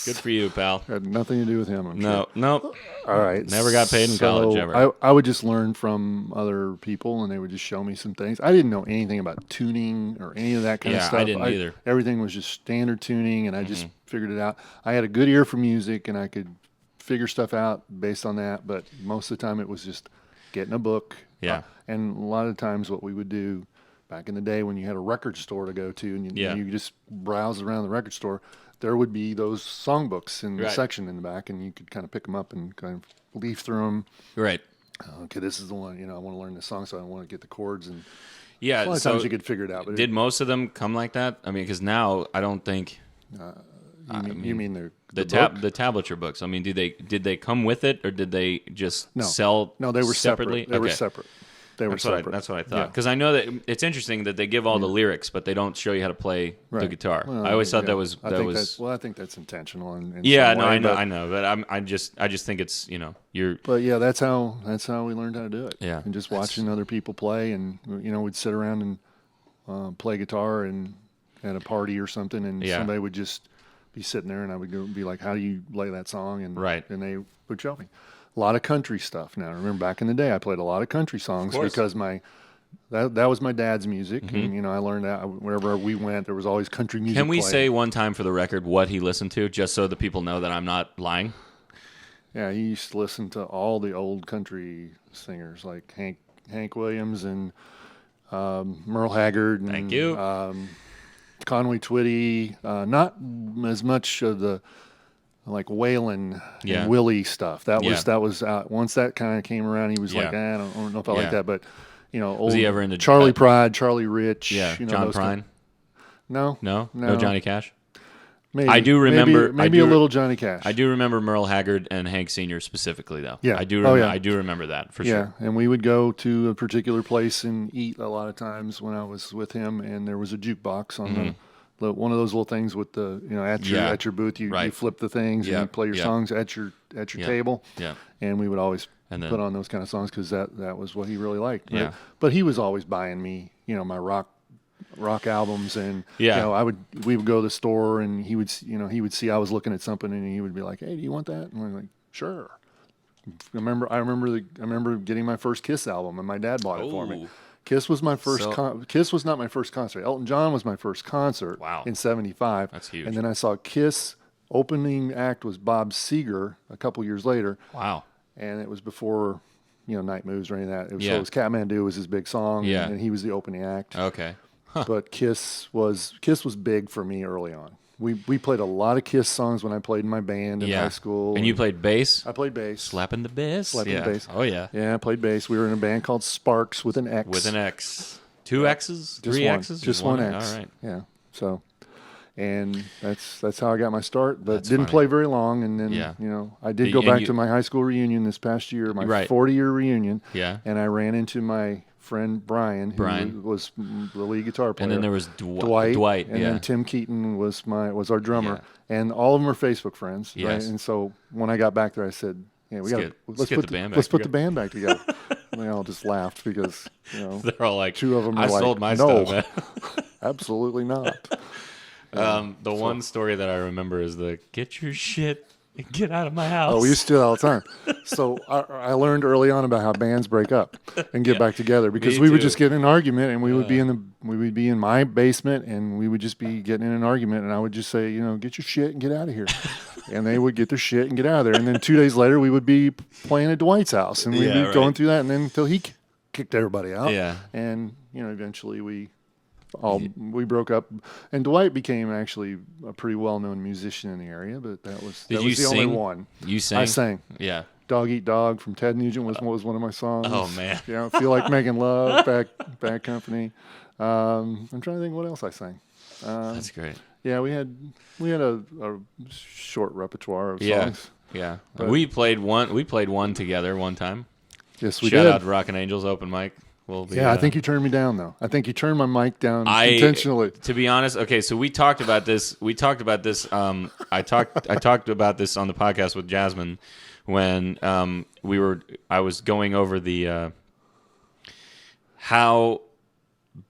Good for you, pal. Had nothing to do with him. I'm sure. No. All right. Never got paid in college ever. I would just learn from other people, and they would just show me some things. I didn't know anything about tuning or any of that kind of stuff. I didn't either. Everything was just standard tuning, and I just figured it out. I had a good ear for music, and I could figure stuff out based on that, but most of the time it was just getting a book. And a lot of times what we would do back in the day when you had a record store to go to and you just browse around the record store, there would be those songbooks in the section in the back, and you could kind of pick them up and kind of leaf through them. Right. Okay, this is the one, I want to learn this song, so I want to get the chords. And a lot of times you could figure it out. But did most of them come like that? I mean, because now I don't think... You mean the tablature books? I mean, did they come with it, or did they just sell? No, they were separately. Separate. They were separate. That's what I thought. Because I know that it's interesting that they give all the lyrics, but they don't show you how to play the guitar. Well, I always thought that was. I think that's intentional. I know, but I just think it's you're. But yeah, that's how we learned how to do it. Yeah, and just watching other people play, and we'd sit around and play guitar and at a party or something, and somebody would just be sitting there, and I would be like, "How do you play that song?" And and they would show me. A lot of country stuff. Now, I remember back in the day, I played a lot of country songs because that was my dad's music, and I learned that wherever we went, there was always country music. Can we playing. say one time for the record what he listened to, just so the people know that I'm not lying? Yeah, he used to listen to all the old country singers like Hank Williams and Merle Haggard. And, Thank you. Conway Twitty, not as much of the like Waylon and Willie stuff. That was out. Once that kind of came around, he was like, I don't know if I like that, but old was he ever into Charlie Pride, Charlie Rich? Yeah, John Prine. No, No Johnny Cash. Maybe. I do remember maybe a little Johnny Cash. I do remember Merle Haggard and Hank Sr. specifically, though. Yeah. I do. Yeah. I do remember that for Yeah, sure. and we would go to a particular place and eat a lot of times when I was with him, and there was a jukebox on the one of those little things with the at your booth you flip the things and you play your songs at your table. Yeah. And we would always And then, put on those kind of songs because that was what he really liked. Yeah. But he was always buying me my rock albums, and Yeah. we would go to the store and he would see I was looking at something and he would be like, "Hey, do you want that?" And I'm like, "Sure." I remember getting my first Kiss album and my dad bought it for me. Ooh. Kiss was my first. Kiss was not my first concert. Elton John was my first concert. Wow. In '75. That's huge. And then I saw Kiss. Opening act was Bob Seger a couple years later. Wow. And it was before Night Moves or any of that. So Yeah. it was Kathmandu was his big song. Yeah. And he was the opening act. Okay. But Kiss was big for me early on. We played a lot of Kiss songs when I played in my band in high school. And you played bass? I played bass. Slapping the bass? Slapping the bass. Oh, yeah. Yeah, I played bass. We were in a band called Sparks with an X. With an X. Two X's? Just Three one. X's? Just one X. All right. Yeah. So, and that's how I got my start. But That's didn't funny. play very long. And then I did go And back you- to my high school reunion this past year, my Right. 40-year reunion. Yeah. And I ran into my friend Brian, who was the lead guitar player. And then there was Dwight, and yeah. then Tim Keaton was our drummer, and all of them are Facebook friends. Yes. Right? And so when I got back there, I said, "Yeah, Let's get put the band back let's put together." the band back together." And they all just laughed because They're all like, two of them. I were like, sold my "No, stuff, man. absolutely not." One story that I remember is the get your shit and get out of my house. Oh, we used to do that all the time. So I learned early on about how bands break up and get back together because Me we would too. just get in an argument and we would be in my basement and we would just be getting in an argument and I would just say, get your shit and get out of here. And they would get their shit and get out of there. And then 2 days later we would be playing at Dwight's house and we'd be going through that and then until he kicked everybody out. Yeah. And eventually we broke up, and Dwight became actually a pretty well-known musician in the area. But that was Did that you was the sing? only one. You sang? I sang. Yeah. "Dog Eat Dog" from Ted Nugent was one of my songs. Oh, man. "Feel Like Making Love," Bad Company. I'm trying to think what else I sang. That's great. Yeah, we had a short repertoire of Yeah. songs. Yeah. But- We played one together one time. Yes, we Shout did. out to Rockin' Angels open mic. We'll be, I think you turned me down though. I think you turned my mic down intentionally. To be honest, okay, so we talked about this. I talked about this on the podcast with Jasmine when I was going over the how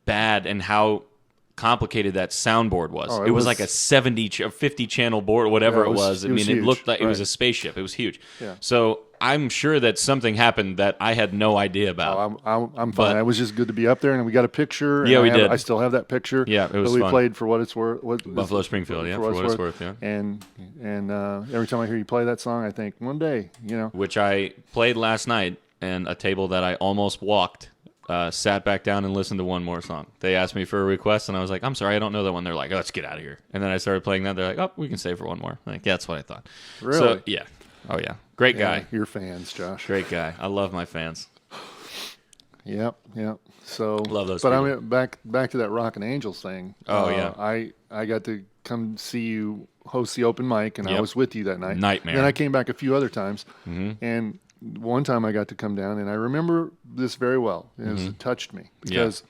bad and how complicated that soundboard was. Oh, it was like a 50 channel board or whatever Yeah, it was. I it was mean, it huge. looked like it was Right. a spaceship. It was huge. Yeah. So I'm sure that something happened that I had no idea about. I'm fine. It was just good to be up there, and we got a picture. And Yeah, we did. I still have that picture. Yeah, it was But we fun. played for what it's worth. Buffalo Springfield, for what it's worth, yeah. And every time I hear you play that song, I think one day, Which I played last night, and a table that I almost walked sat back down and listened to one more song. They asked me for a request, and I was like, I'm sorry, I don't know that one. They're like, let's get out of here. And then I started playing that. They're like, oh, we can save for one more. I'm like, yeah, that's what I thought. Really? So, yeah. Oh, yeah. Great guy. You're fans, Josh. Great guy. I love my fans. Yep. So Love those But I people. mean, back to that Rockin' Angels thing. Oh, yeah. I got to come see you host the open mic, and I Yep. was with you that night. Nightmare. Then I came back a few other times, Mm-hmm. and one time I got to come down, and I remember this very well. It touched me because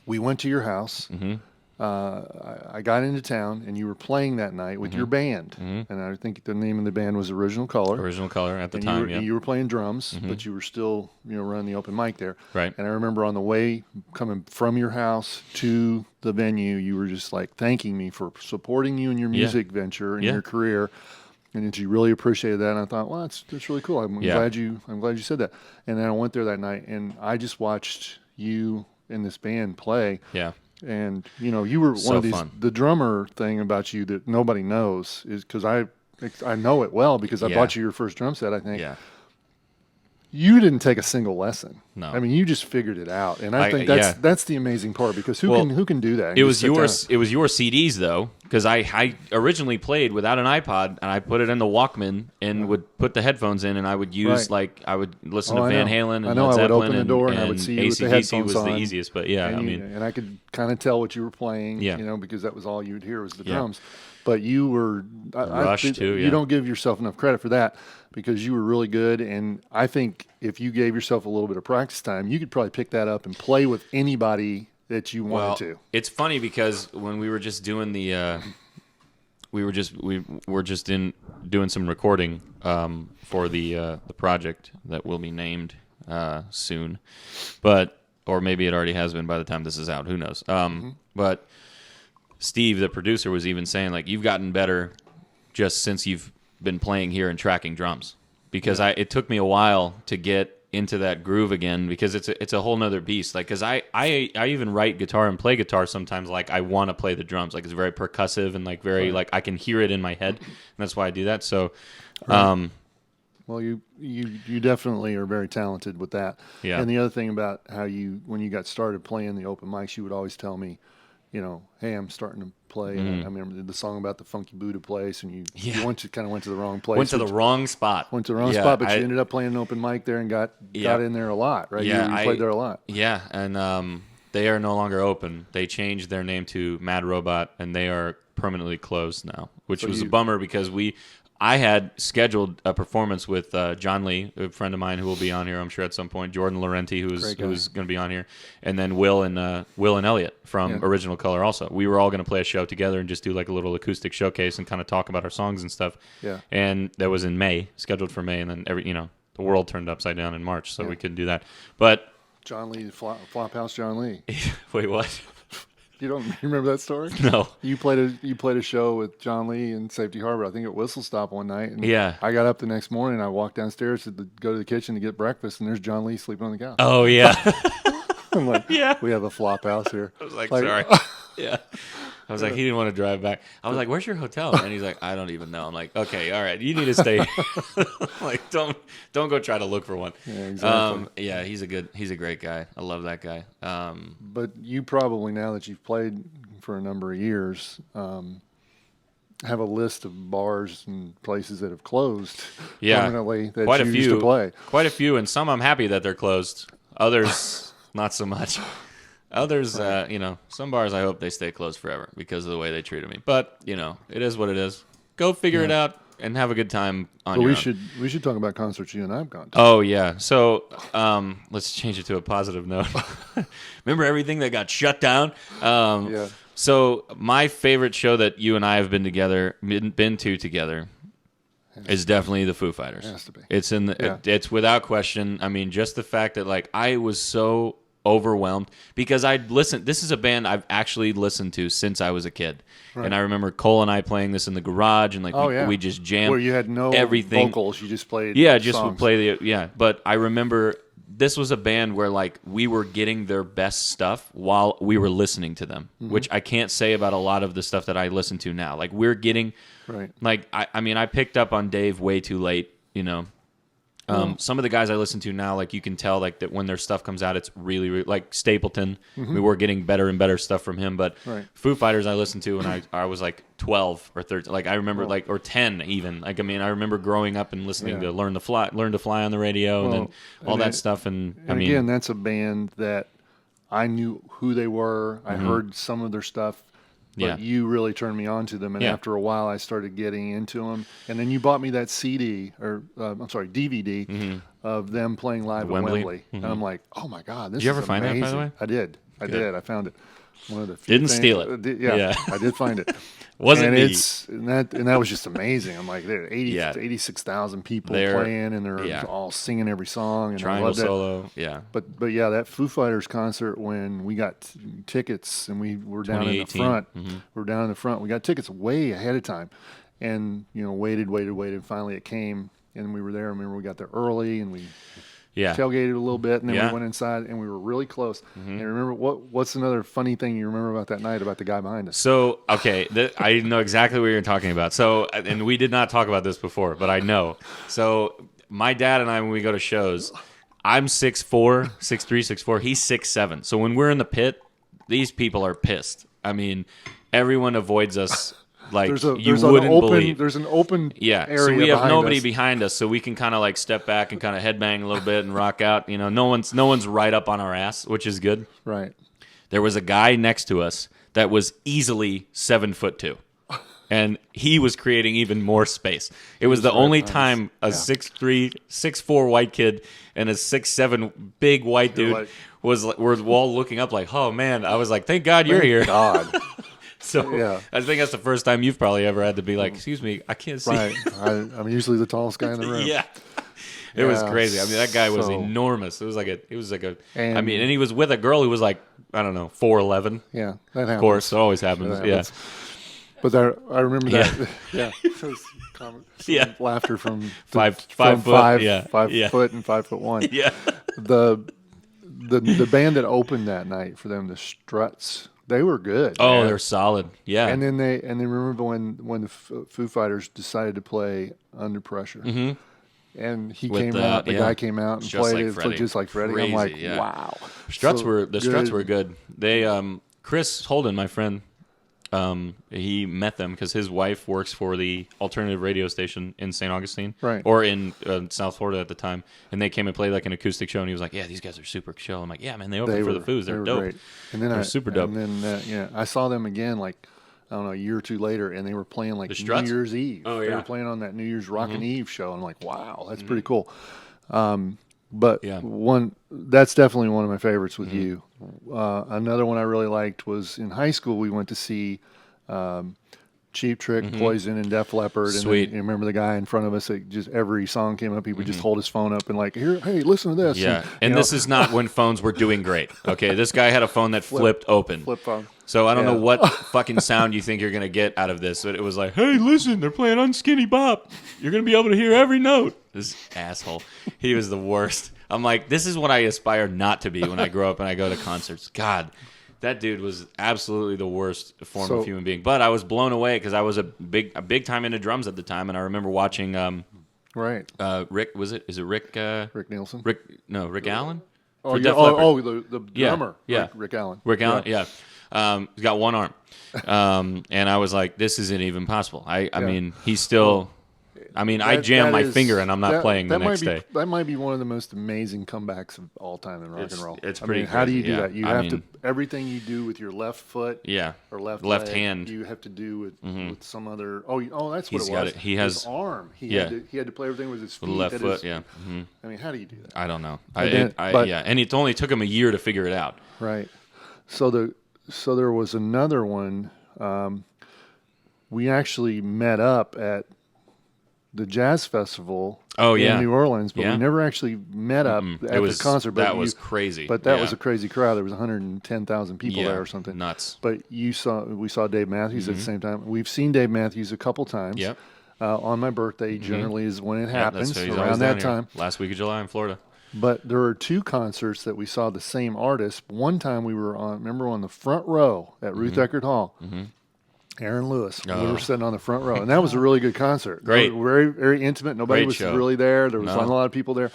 we went to your house. Mm-hmm. I got into town, and you were playing that night with your band, and I think the name of the band was Original Color. Original color at the And time, you were, yeah. you were playing drums, but you were still, running the open mic there. Right. And I remember on the way coming from your house to the venue, you were just like thanking me for supporting you in your music venture and Yeah. your career, and that you really appreciated that. And I thought, well, that's really cool. I'm Yeah. glad you said that. And then I went there that night, and I just watched you and this band play. Yeah. And you were So one of these. fun. The drummer thing about you that nobody knows is because I know it well because I Yeah. bought you your first drum set. I think Yeah. you didn't take a single lesson. No. I mean you just figured it out, and I- I think yeah. that's the amazing part because who Well, can do that? and It just was sit yours. down? It was your CDs though, because I originally played without an iPod, and I put it in the Walkman and would put the headphones in, and I would use Right. I would listen Oh, to I Van know. Halen I and know, Led I would Zeppelin open the door and I would see you with the AC/DC headphones was the on. easiest, but yeah, and I you- mean, and I could kind of tell what you were playing, Yeah. because that was all you would hear was the Yeah. drums. but you were Rush too. Yeah. You don't give yourself enough credit for that because you were really good. And I think if you gave yourself a little bit of practice time, you could probably pick that up and play with anybody that you wanted to. It's funny because when we were just doing the, we were just doing some recording for the project that will be named soon, or maybe it already has been by the time this is out. Who knows? But Steve, the producer, was even saying like you've gotten better just since you've been playing here and tracking drums because it took me a while to get into that groove again because it's a whole nother beast. Like because I even write guitar and play guitar sometimes like I want to play the drums like it's very percussive and like very like I can hear it in my head and that's why I do that. So. Well, you definitely are very talented with that. Yeah. And the other thing about how when you got started playing the open mics, you would always tell me, hey, I'm starting to play. And I remember the song about the Funky Buddha place, and you went to the wrong place. Went to the wrong spot. But you ended up playing an open mic there and got in there a lot, right? Yeah, you played there a lot. Yeah, and they are no longer open. They changed their name to Mad Robot, and they are permanently closed now, which was a bummer because I had scheduled a performance with John Lee, a friend of mine who will be on here, I'm sure at some point. Jordan Laurenti, who's going to be on here, and then Will and Elliot from Original Color. Also, we were all going to play a show together and just do like a little acoustic showcase and kind of talk about our songs and stuff. Yeah. And that was in May, scheduled for May, and then the world turned upside down in March, so we couldn't do that. But John Lee, Flophouse John Lee. Wait, what? You remember that story? No. You played a show with John Lee in Safety Harbor, I think at Whistle Stop one night. And I got up the next morning, I walked downstairs to go to the kitchen to get breakfast, and there's John Lee sleeping on the couch. Oh, yeah. I'm like, we have a flop house here. I was like sorry. Yeah. I was like, he didn't want to drive back. I was like, where's your hotel? And he's like, I don't even know. I'm like, okay, all right, you need to stay. Like, don't go try to look for one. Yeah, exactly. He's a great guy. I love that guy. But you probably, now that you've played for a number of years, have a list of bars and places that have closed permanently that quite you a few, used to play. Quite a few, and some I'm happy that they're closed. Others, not so much. Others, some bars I hope they stay closed forever because of the way they treated me. But, it is what it is. Go figure it out and have a good time on your own. We should talk about concerts you and I've gone to. Oh, yeah. So let's change it to a positive note. Remember everything that got shut down? So my favorite show that you and I have been to together is definitely the Foo Fighters. It has to be. It's it's without question. I mean, just the fact that like I was so overwhelmed because I'd listened. This is a band I've actually listened to since I was a kid, and I remember Cole and I playing this in the garage, and like we just jammed. Where you had no vocals, you just played. Would play But I remember this was a band where like we were getting their best stuff while we were listening to them, which I can't say about a lot of the stuff that I listen to now. Like we're getting, like I mean I picked up on Dave way too late, Some of the guys I listen to now, like you can tell, like that when their stuff comes out, it's really, really like Stapleton. We were getting better and better stuff from him. But Foo Fighters, I listened to when I was like 12 or 13. Like I remember, or 10 even. Like I mean, I remember growing up and listening to Learn to Fly on the radio, and then all that stuff. And I mean, again, that's a band that I knew who they were. I heard some of their stuff. But you really turned me on to them, and after a while, I started getting into them. And then you bought me that DVD of them playing live at Wembley, and I'm like, oh my god, this is amazing. Did you ever find that, by the way? I did. I did. I found it. One of the few Didn't things. steal it. I did find it. Wasn't me. And that was just amazing. I'm like, there are 86,000 people playing, and they're all singing every song. And Triangle solo, But that Foo Fighters concert when we got tickets and we were down in the front. We were down in the front. We got tickets way ahead of time, and waited. Finally, it came, and we were there. I remember we got there early, and we tailgated a little bit, and then we went inside, and we were really close. And remember, what's another funny thing you remember about that night about the guy behind us? So, okay, I know exactly what you're talking about. So, and we did not talk about this before, but I know. So, my dad and I, when we go to shows, I'm 6'4", 6'3", 6'4". He's 6'7". So when we're in the pit, these people are pissed. I mean, everyone avoids us. Like you wouldn't believe. There's an open area so we have nobody us. Behind us, so we can kind of like step back and kind of headbang a little bit and rock out. No one's right up on our ass, which is good. Right. There was a guy next to us that was easily 7'2". and he was creating even more space. It was the only time a 6'3", 6'4" white kid and a 6'7" big white dude were all looking up like, oh man. I was like, thank God you're here. God. So I think that's the first time you've probably ever had to be like, excuse me, I can't see. Right. I'm usually the tallest guy in the room. Yeah. It was crazy. I mean, that guy was enormous. It was like a. I mean, and he was with a girl who was like, I don't know, 4'11". Yeah, that happens. Of course, it always happens. Yeah. But I remember that. Yeah. Some laughter from five foot. Five foot and 5'1". Yeah. The band that opened that night for them, the Struts, they were good. Oh, they're solid. Yeah. And then remember when the Foo Fighters decided to play Under Pressure. Mm-hmm. And he came out. The guy came out and played it just like Freddie. Crazy, I'm like, wow. Struts were good. They Chris Holden, my friend, he met them because his wife works for the alternative radio station in St. Augustine, right, or in South Florida at the time. And they came and played like an acoustic show, and he was like, "Yeah, these guys are super chill." I'm like, "Yeah, man, they opened for the Foos. They're dope." Great. And then they're super dope. And then I saw them again like, I don't know, a year or two later, and they were playing like New Year's Eve. Oh, yeah. They were playing on that New Year's Rockin' Eve show. I'm like, wow, that's pretty cool. But that's definitely one of my favorites with you. Another one I really liked was in high school, we went to see Cheap Trick, Poison, and Def Leppard. Sweet. And you remember the guy in front of us that just every song came up, he would just hold his phone up and like, here, hey, listen to this. Yeah, and this is not when phones were doing great. Okay, this guy had a phone that flipped open. Flip phone. So I don't know what fucking sound you think you're going to get out of this. But it was like, hey, listen, they're playing Unskinny Bop. You're going to be able to hear every note. This asshole. He was the worst. I'm like, this is what I aspire not to be when I grow up and I go to concerts. God, that dude was absolutely the worst form of human being. But I was blown away because I was a big time into drums at the time. And I remember watching Rick, was it? Is it Rick? Rick Nielsen? Rick Allen? The drummer. Yeah. Rick Allen. Rick Allen, yeah. He's got one arm. And I was like, this isn't even possible. I mean, he's still... I mean, I jammed my finger and I'm not playing the next day. That might be one of the most amazing comebacks of all time in rock and roll. It's pretty crazy. How do you do that? You have to... Everything you do with your left foot or left leg, hand, you have to do with some other... Oh, that's what it was. Got it. He has... His arm. He had to play everything with his feet. With the left foot, yeah. Mm-hmm. I mean, how do you do that? I don't know. And it only took him a year to figure it out. Right. So there was another one. We actually met up at the jazz festival in New Orleans, but we never actually met up at the concert. But that was crazy. But that was a crazy crowd. There was 110,000 people there or something. Nuts. But we saw Dave Matthews at the same time. We've seen Dave Matthews a couple times. Yep. On my birthday generally is when it happens, he's around that time. Last week of July in Florida. But there were two concerts that we saw the same artist. One time we were on the front row at Ruth Eckerd Hall. Mm-hmm. Aaron Lewis. We were sitting on the front row, and that was a really good concert. Great, very, very intimate. Nobody was really there. There was not a lot of people there.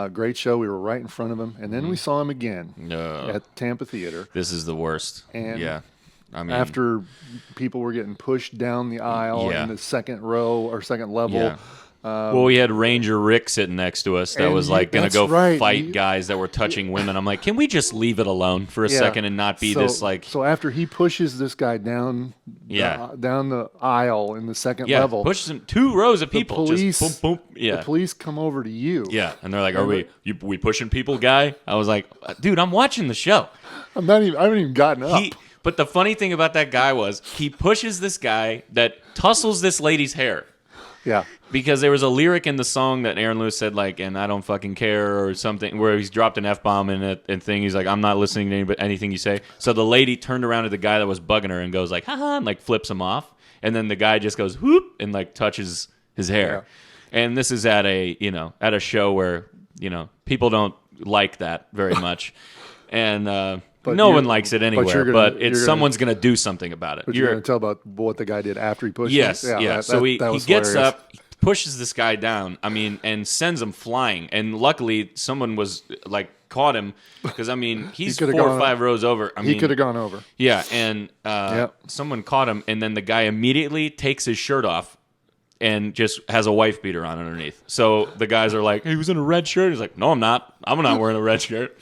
Great show. We were right in front of him, and then we saw him again at Tampa Theater. This is the worst. And I mean, after people were getting pushed down the aisle in the second row or second level. Yeah. Well, we had Ranger Rick sitting next to us that was like going to go fight guys that were touching women. I'm like, can we just leave it alone for a second and not be this like... So after he pushes this guy down the aisle in the second level... pushes him 2 rows of people. Police, just boom, boom. Yeah. The police come over to you. Yeah, and they're like, are we pushing people, guy? I was like, dude, I'm watching the show. I haven't even gotten up. But the funny thing about that guy was he pushes this guy that tussles this lady's hair. Yeah. Because there was a lyric in the song that Aaron Lewis said, like, and I don't fucking care or something, where he's dropped an F-bomb in it and thing. He's like, I'm not listening to anything you say. So the lady turned around to the guy that was bugging her and goes like, haha, and like flips him off. And then the guy just goes, whoop, and like touches his hair. Yeah. And this is at a show where, people don't like that very much. And, no one likes it anywhere, but someone's going to do something about it. But you're going to tell about what the guy did after he pushed him? Yes, yeah. So he gets up, pushes this guy down, and sends him flying. And luckily, someone was, like, caught him, because, he's 4 or 5 rows over. He could have gone over. Yeah, and someone caught him, and then the guy immediately takes his shirt off and just has a wife beater on underneath. So the guys are like, hey, he was in a red shirt? He's like, no, I'm not. I'm not wearing a red shirt.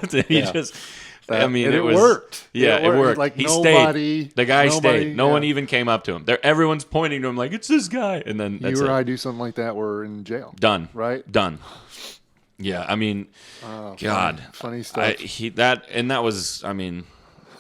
He just... that. I mean, and it was worked. Yeah, it worked. Like he nobody, stayed. The guy stayed. No yeah. one even came up to him. Everyone's pointing to him like it's this guy, and then that's You or it. I do something like that, we're in jail. Done. Right? Done. Yeah, I mean, God, funny stuff. That was, I mean,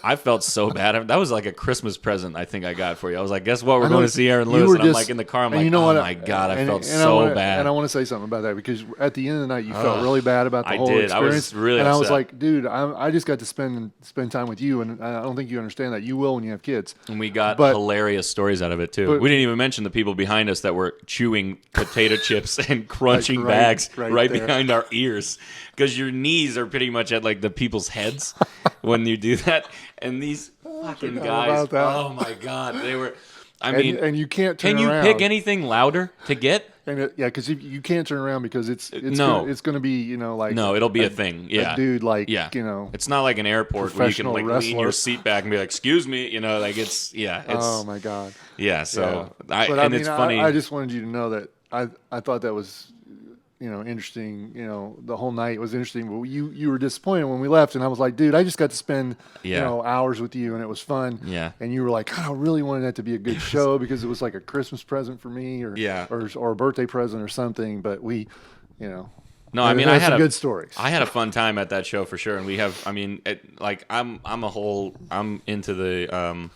I felt so bad. That was like a Christmas present I think I got for you. I was like, guess what? We're going to see Aaron Lewis. And I'm like in the car. I'm like, you know oh what? my God, I felt and so bad. And I want to say something about that because at the end of the night, you felt really bad about the I whole did. experience. I was really and upset. I was like, dude, I just got to spend time with you, and I don't think you understand that. You will when you have kids. And we got hilarious stories out of it too. We didn't even mention the people behind us that were chewing potato chips and crunching bags right behind our ears. Because your knees are pretty much at like the people's heads when you do that. And these fucking guys, oh my God, they were. I mean, and you can't turn around. Can around. you pick anything louder to get? And because you can't turn around because it's no, it's going to be like no, it'll be a thing. Yeah, a dude it's not like an airport where you can like lean your seat back and be like, "Excuse me," like it's oh my God. Yeah, so it's funny. I just wanted you to know that I thought that was interesting. The whole night was interesting. But you were disappointed when we left, and I was like, dude, I just got to spend hours with you, and it was fun. Yeah. And you were like, God, I really wanted that to be a good show because it was like a Christmas present for me, or a birthday present or something. But we, No, I mean, I had some good stories. I had a fun time at that show for sure, and we have. I mean, I'm into the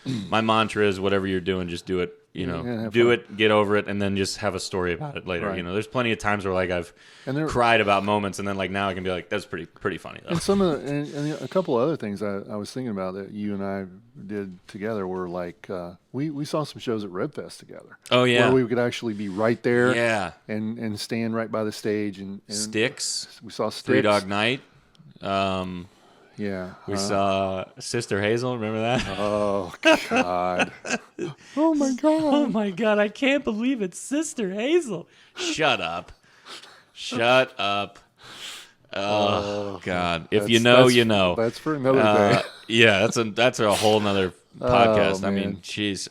my mantra is whatever you're doing, just do it. Do it, get over it, and then just have a story about it later. Right. There's plenty of times where like I've cried about moments, and then like now I can be like, that's pretty funny though. And some of and a couple of other things I was thinking about that you and I did together were like we saw some shows at Redfest together. Oh yeah, where we could actually be right there. Yeah, and stand right by the stage and Styx. We saw Styx. Three Dog Night. Yeah. We saw Sister Hazel. Remember that? Oh, God. Oh, my God. Oh, my God. I can't believe it's Sister Hazel. Shut up. Shut up. Oh, God. If you know, you know. That's for another day. Yeah, that's a whole nother podcast. Oh, I mean, jeez.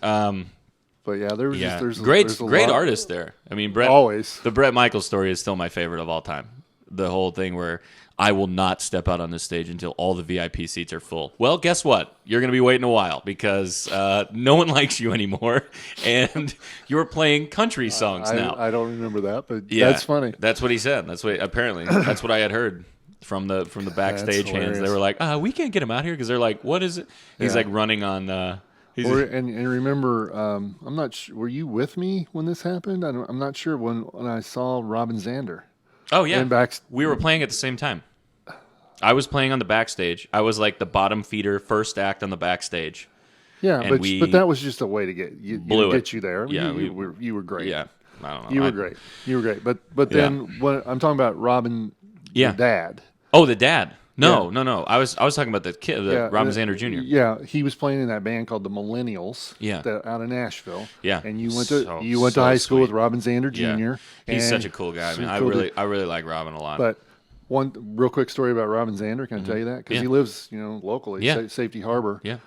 But yeah, there's great artists there. I mean, the Bret Michaels story is still my favorite of all time. The whole thing where I will not step out on this stage until all the VIP seats are full. Well, guess what? You're going to be waiting a while because no one likes you anymore, and you're playing country songs now. I don't remember that, but that's funny. That's what he said. That's what I had heard from the backstage hands. They were like, "We can't get him out here," because they're like, "What is it?" He's like running on. And remember, I'm not sure. Were you with me when this happened? I'm not sure when I saw Robin Zander. Oh yeah, we were playing at the same time. I was playing on the backstage. I was like the bottom feeder, first act on the backstage. Yeah, but that was just a way to get you there. Yeah, you were great. Yeah, I don't know. You were great. But then when I'm talking about Robin, the dad. Oh, the dad. No. I was talking about the kid, Robin Zander Jr. Yeah, he was playing in that band called the Millennials. Yeah, out of Nashville. Yeah, and you went to high school with Robin Zander Jr. Yeah. He's such a cool guy. I mean, I really like Robin a lot. But one real quick story about Robin Zander. Can I tell you that? Because he lives, locally. Yeah. Safety Harbor. Yeah.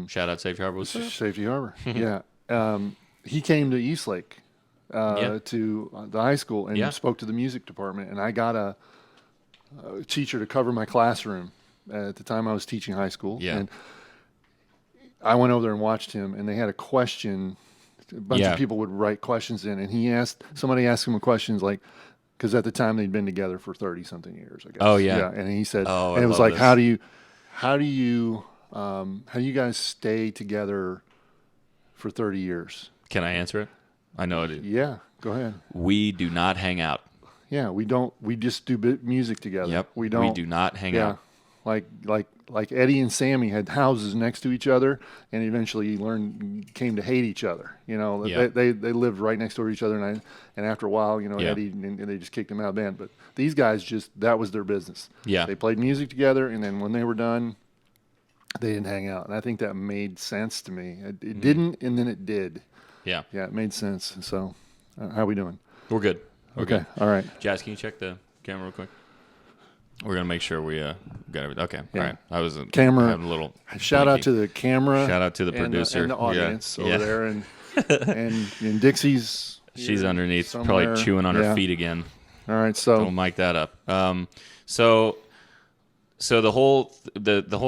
Shout out Safety Harbor. Safety Harbor. Yeah. He came to Eastlake to the high school and spoke to the music department, and I got a teacher to cover my classroom at the time I was teaching high school. Yeah. And I went over there and watched him, and they had a question. A bunch of people would write questions in, and somebody asked him a question like, because at the time they'd been together for 30-something years, I guess. Oh yeah. And he said, and it was like, how do you guys stay together for 30 years? Can I answer it? I know it. Yeah, go ahead. We do not hang out. Yeah, we don't. We just do music together. Yep. We don't. We do not hang out. Like Eddie and Sammy had houses next to each other, and eventually came to hate each other. They lived right next door to each other, and after a while, Eddie and they just kicked him out of the band. But these guys that was their business. Yeah. They played music together, and then when they were done, they didn't hang out, and I think that made sense to me. It didn't, and then it did. Yeah. Yeah, it made sense. So, how are we doing? We're good. Okay. All right. Jazz, can you check the camera real quick? We're gonna make sure we got everything. Okay. Yeah. All right. I was camera. Having a little shout out to the camera. Shout out to the producer and the audience over there, and Dixie's. She's underneath, somewhere. probably chewing on her feet again. All right. So don't mic that up. So So the whole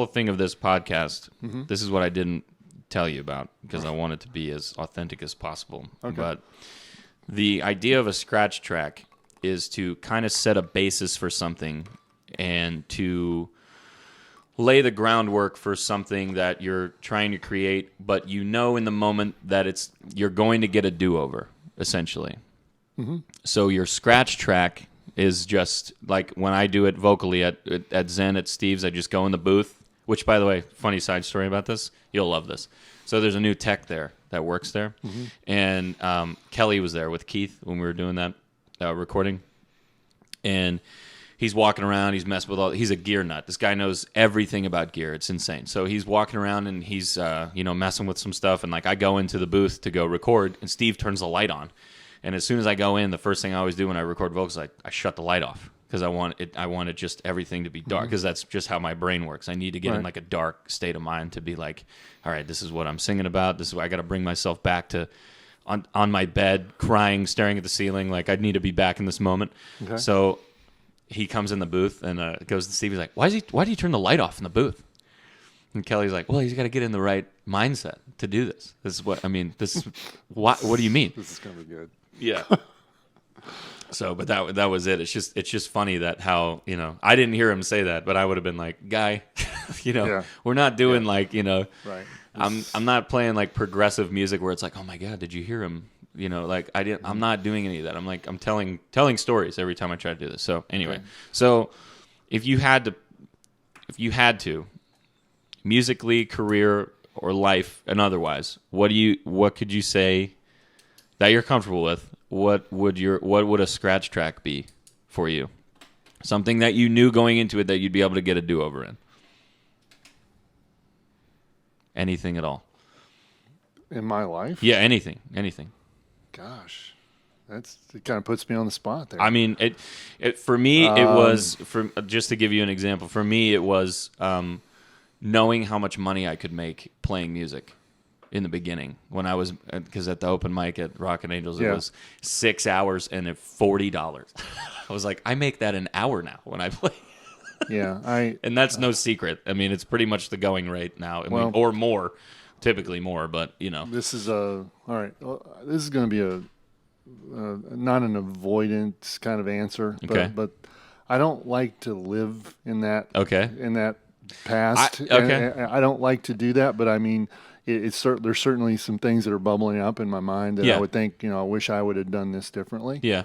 thing of this podcast, Mm-hmm. this is what I didn't tell you about because I want it to be as authentic as possible. Okay. But the idea of a scratch track is to kind of set a basis for something and to lay the groundwork for something that you're trying to create, but you know in the moment that you're going to get a do-over, essentially. Mm-hmm. So your scratch track is just like when I do it vocally at Zen at Steve's, I just go in the booth, which, by the way, funny side story about this, you'll love this. So there's a new tech there that works there, Mm-hmm. and Kelly was there with Keith when we were doing that recording, and he's walking around, he's messing with he's a gear nut. This guy knows everything about gear. It's insane. So he's walking around and he's, messing with some stuff. And like I go into the booth to go record and Steve turns the light on. And as soon as I go in, the first thing I always do when I record vocals, I shut the light off because I wanted just everything to be dark because that's just how my brain works. I need to get in like a dark state of mind to be like, all right, this is what I'm singing about. This is what I got to bring myself back to on my bed, crying, staring at the ceiling. Like I need to be back in this moment. Okay. So he comes in the booth and goes to Steve. He's like, why do you turn the light off in the booth? And Kelly's like, well, he's got to get in the right mindset to do this. This is what I mean. This is what do you mean? This is gonna be good. Yeah. So, but that was it. It's just funny that how, I didn't hear him say that, but I would have been like, guy, we're not doing like, Right. I'm not playing like progressive music where it's like, oh my God, did you hear him? Like I'm not doing any of that. I'm telling stories every time I try to do this. So anyway, so if you had to musically, career or life and otherwise, what could you say that you're comfortable with? What would a scratch track be for you? Something that you knew going into it that you'd be able to get a do-over in. Anything at all. In my life? Yeah, anything. Gosh, it kind of puts me on the spot there. I mean, it for me, it was, just to give you an example, for me, it was knowing how much money I could make playing music in the beginning when I was, because at the open mic at Rock and Angels, it was 6 hours and $40. I was like, I make that an hour now when I play. Yeah, and that's no secret. I mean, it's pretty much the going rate now, or more, typically more. But this is all right. Well, this is going to be a not an avoidance kind of answer, but I don't like to live in that in that past. I don't like to do that, but I mean, there's certainly some things that are bubbling up in my mind that I would think, I wish I would have done this differently. Yeah.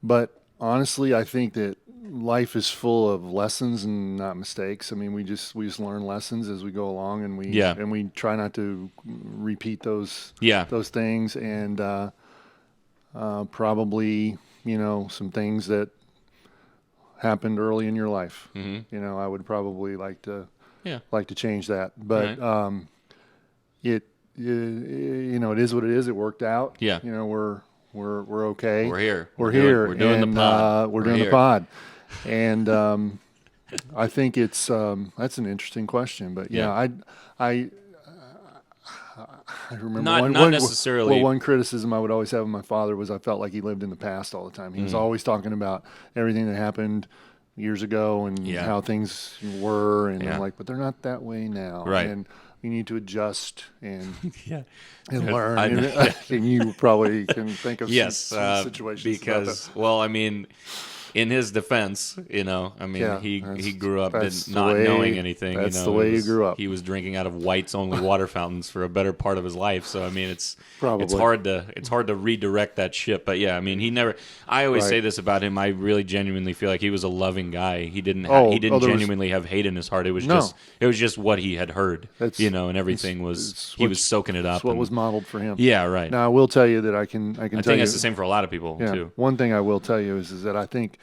But honestly, I think that life is full of lessons and not mistakes. I mean, we just learn lessons as we go along, and we try not to repeat those things, and probably some things that happened early in your life. Mm-hmm. I would probably like to change that, but it is what it is. It worked out. Yeah. We're okay. We're here. We're here. We're doing the pod. We're doing the pod. And I think that's an interesting question. But I remember not necessarily. Well, one criticism I would always have of my father was I felt like he lived in the past all the time. He was always talking about everything that happened years ago and how things were, and I'm like, but they're not that way now. Right. And we need to adjust and and learn. And you probably can think of some situations because I mean, in his defense, he grew up not knowing anything. That's the way he grew up. He was drinking out of White's only water fountains for a better part of his life. So I mean, it's probably hard to redirect that ship. But yeah, I mean, he never. I always say this about him. I really genuinely feel like he was a loving guy. He didn't genuinely have hate in his heart. It was just what he had heard. And everything he was soaking it up. That's what was modeled for him. Yeah, right. Now I will tell you that I think that's the same for a lot of people too. One thing I will tell you is that I think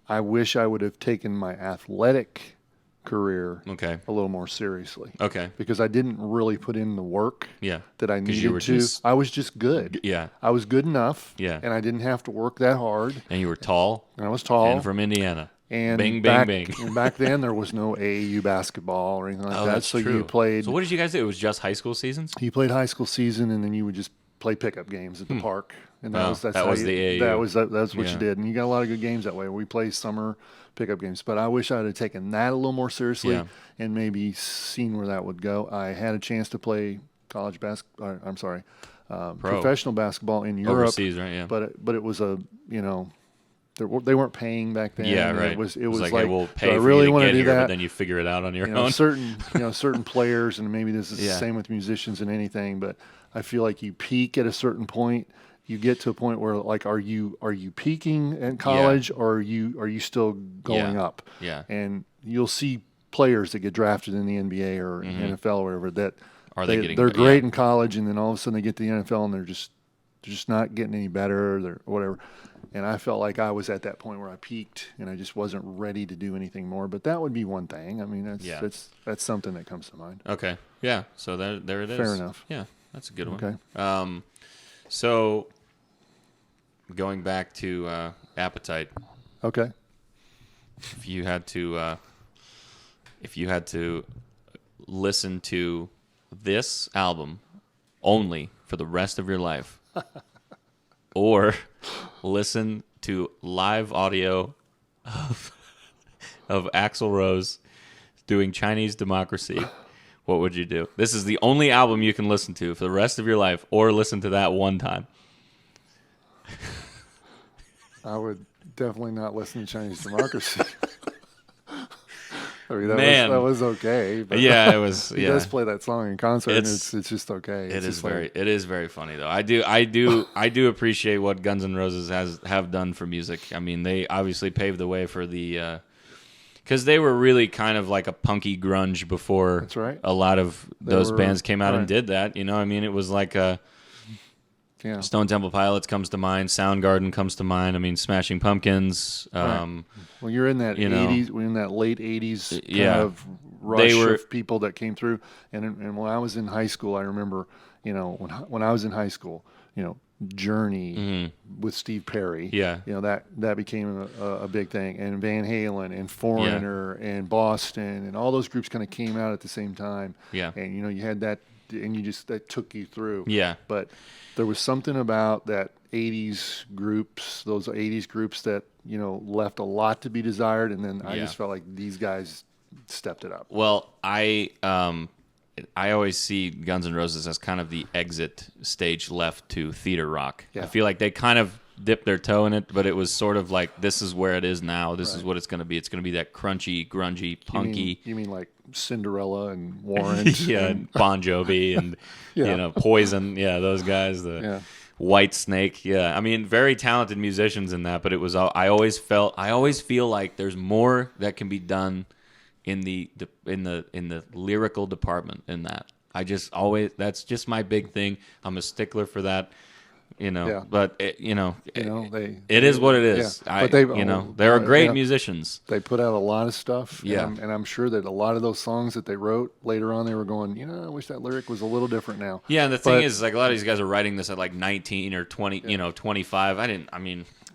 I wish I would have taken my athletic career a little more seriously. Okay. Because I didn't really put in the work that I needed to. I was just good. Yeah. I was good enough. Yeah. And I didn't have to work that hard. And you were tall. And I was tall. And from Indiana. And bing, bing. And back then there was no AAU basketball or anything like that. That's so true. you played. So what did you guys do? It was just high school seasons? You played high school season, and then you would just play pickup games at the park, and Wow, that's that how was you, the AAU. that's what Yeah. you did, and you got a lot of good games that way. We play summer pickup games, but I wish I had taken that a little more seriously Yeah. and maybe seen where that would go. I had a chance to play college basketball. I'm sorry, professional basketball in Europe, Overseas, right? Yeah. but it was a they weren't paying back then. Yeah, right. It was hey, like, we'll do pay I for really you to want get to do here, that? but then you figure it out on your You know, own. certain players, and maybe this is the Yeah. same with musicians and anything, but I feel like you peak at a certain point. You get to a point where, like, are you peaking in college, or are you still going Yeah. up? Yeah. And you'll see players that get drafted in the NBA or NFL or whatever that Are they getting they're be- great yeah. in college, and then all of a sudden they get to the NFL and they're just not getting any better, or whatever. And I felt like I was at that point where I peaked and I just wasn't ready to do anything more. But that would be one thing. I mean, that's something that comes to mind. Okay. Yeah. So there it is. Fair enough. Yeah, that's a good one. Okay. So going back to Appetite, Okay. if you had to listen to this album only for the rest of your life, or listen to live audio of Axl Rose doing Chinese Democracy, what would you do? This is the only album you can listen to for the rest of your life, or listen to that one time. I would definitely not listen to Chinese Democracy. I mean, Man. that was okay. But Yeah, it was. he Yeah, does play that song in concert, and It's- it's just okay. it It's is just like, it is very funny though. I do appreciate what Guns N' Roses have done for music. I mean, they obviously paved the way for the because they were really kind of like a punky grunge before. That's right. A lot of those were- bands came out and right. did that. You know, I mean, it was like yeah. Stone Temple Pilots comes to mind, Soundgarden comes to mind. I mean, Smashing Pumpkins. Well, you're in that you know. 80s, we're in that late 80s kind Yeah. of rush were- of people that came through. And when I was in high school, I remember, when I was in high school, Journey with Steve Perry. Yeah. That became a big thing. And Van Halen and Foreigner and Boston and all those groups kind of came out at the same time. Yeah. And, you had that, and that took you through. Yeah. But there was something about that 80s groups, those 80s groups that, left a lot to be desired. And then I Yeah. just felt like these guys stepped it up. Well, I always see Guns N' Roses as kind of the exit stage left to theater rock. Yeah. I feel like they kind of dipped their toe in it, but it was sort of like, this is where it is now. This is what it's going to be. It's going to be that crunchy, grungy, punky. You mean like Cinderella and Warren? Yeah, and Bon Jovi and Yeah. Poison. Yeah, those guys. The White Snake. Yeah, I mean, very talented musicians in that. But it was. I always feel like there's more that can be done in the lyrical department in that. That's just my big thing. I'm a stickler for that. But it is what it is. Yeah. But they're great musicians. They put out a lot of stuff. Yeah. And I'm sure that a lot of those songs that they wrote later on, they were going, I wish that lyric was a little different now. Yeah, and the thing is, like, a lot of these guys are writing this at like 19 or 20, 25.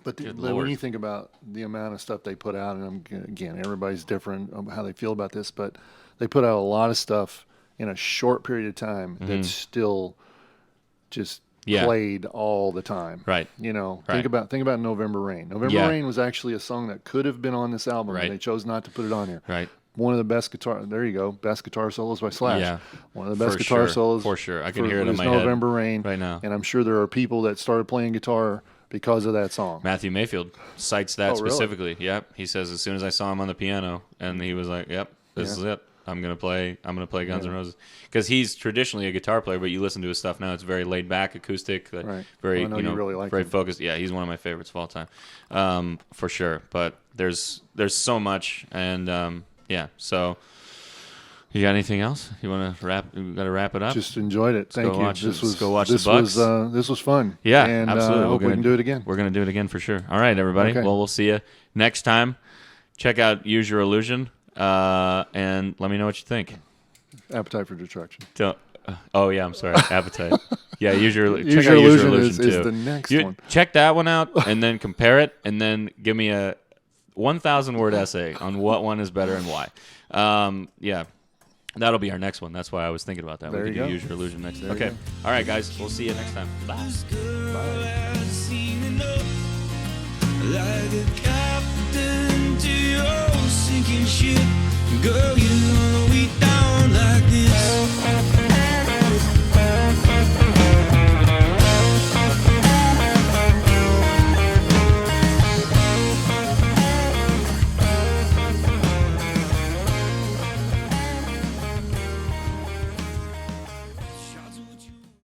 But Good when Lord. you think about the amount of stuff they put out, and again, everybody's different on how they feel about this, but they put out a lot of stuff in a short period of time that's still just played all the time. Right. Think about November Rain. November Rain was actually a song that could have been on this album, Right. and they chose not to put it on here. Right. One of the best best guitar solos by Slash. Yeah. One of the best For guitar sure. solos. For sure. I can hear it in was my head November Rain right now. And I'm sure there are people that started playing guitar because of that song. Matthew Mayfield cites that Oh, really? specifically. Yep. He says as soon as I saw him on the piano, and he was like, "Yep, this is it. I'm gonna play Guns N' Roses," because he's traditionally a guitar player, but you listen to his stuff now; it's very laid back, acoustic, Right. very Well, I know you really like very him. focused. Yeah, he's one of my favorites of all time, for sure. But there's so much, and So, you got anything else you want to wrap? We got to wrap it up. Just enjoyed it. Thank go you. watch This it. was Go watch this the Bucks. this was fun. Yeah, and absolutely. I hope we can do it again. We're going to do it again for sure. All right, everybody. Okay. Well, we'll see you next time. Check out Use Your Illusion, and let me know what you think. Appetite for Destruction. Oh, yeah, I'm sorry. Appetite. Yeah, check Use out Your Use Your Illusion Illusion, is too. the next You one. check that one out, and then compare it, and then give me a 1,000-word essay on what one is better and why. Yeah. That'll be our next one. That's why I was thinking about that. There We you can do go. Use Your Illusion next. There you Okay. go. All right, guys. We'll see you next time. Bye. I've seen enough, like a captain to your sinking ship. Girl,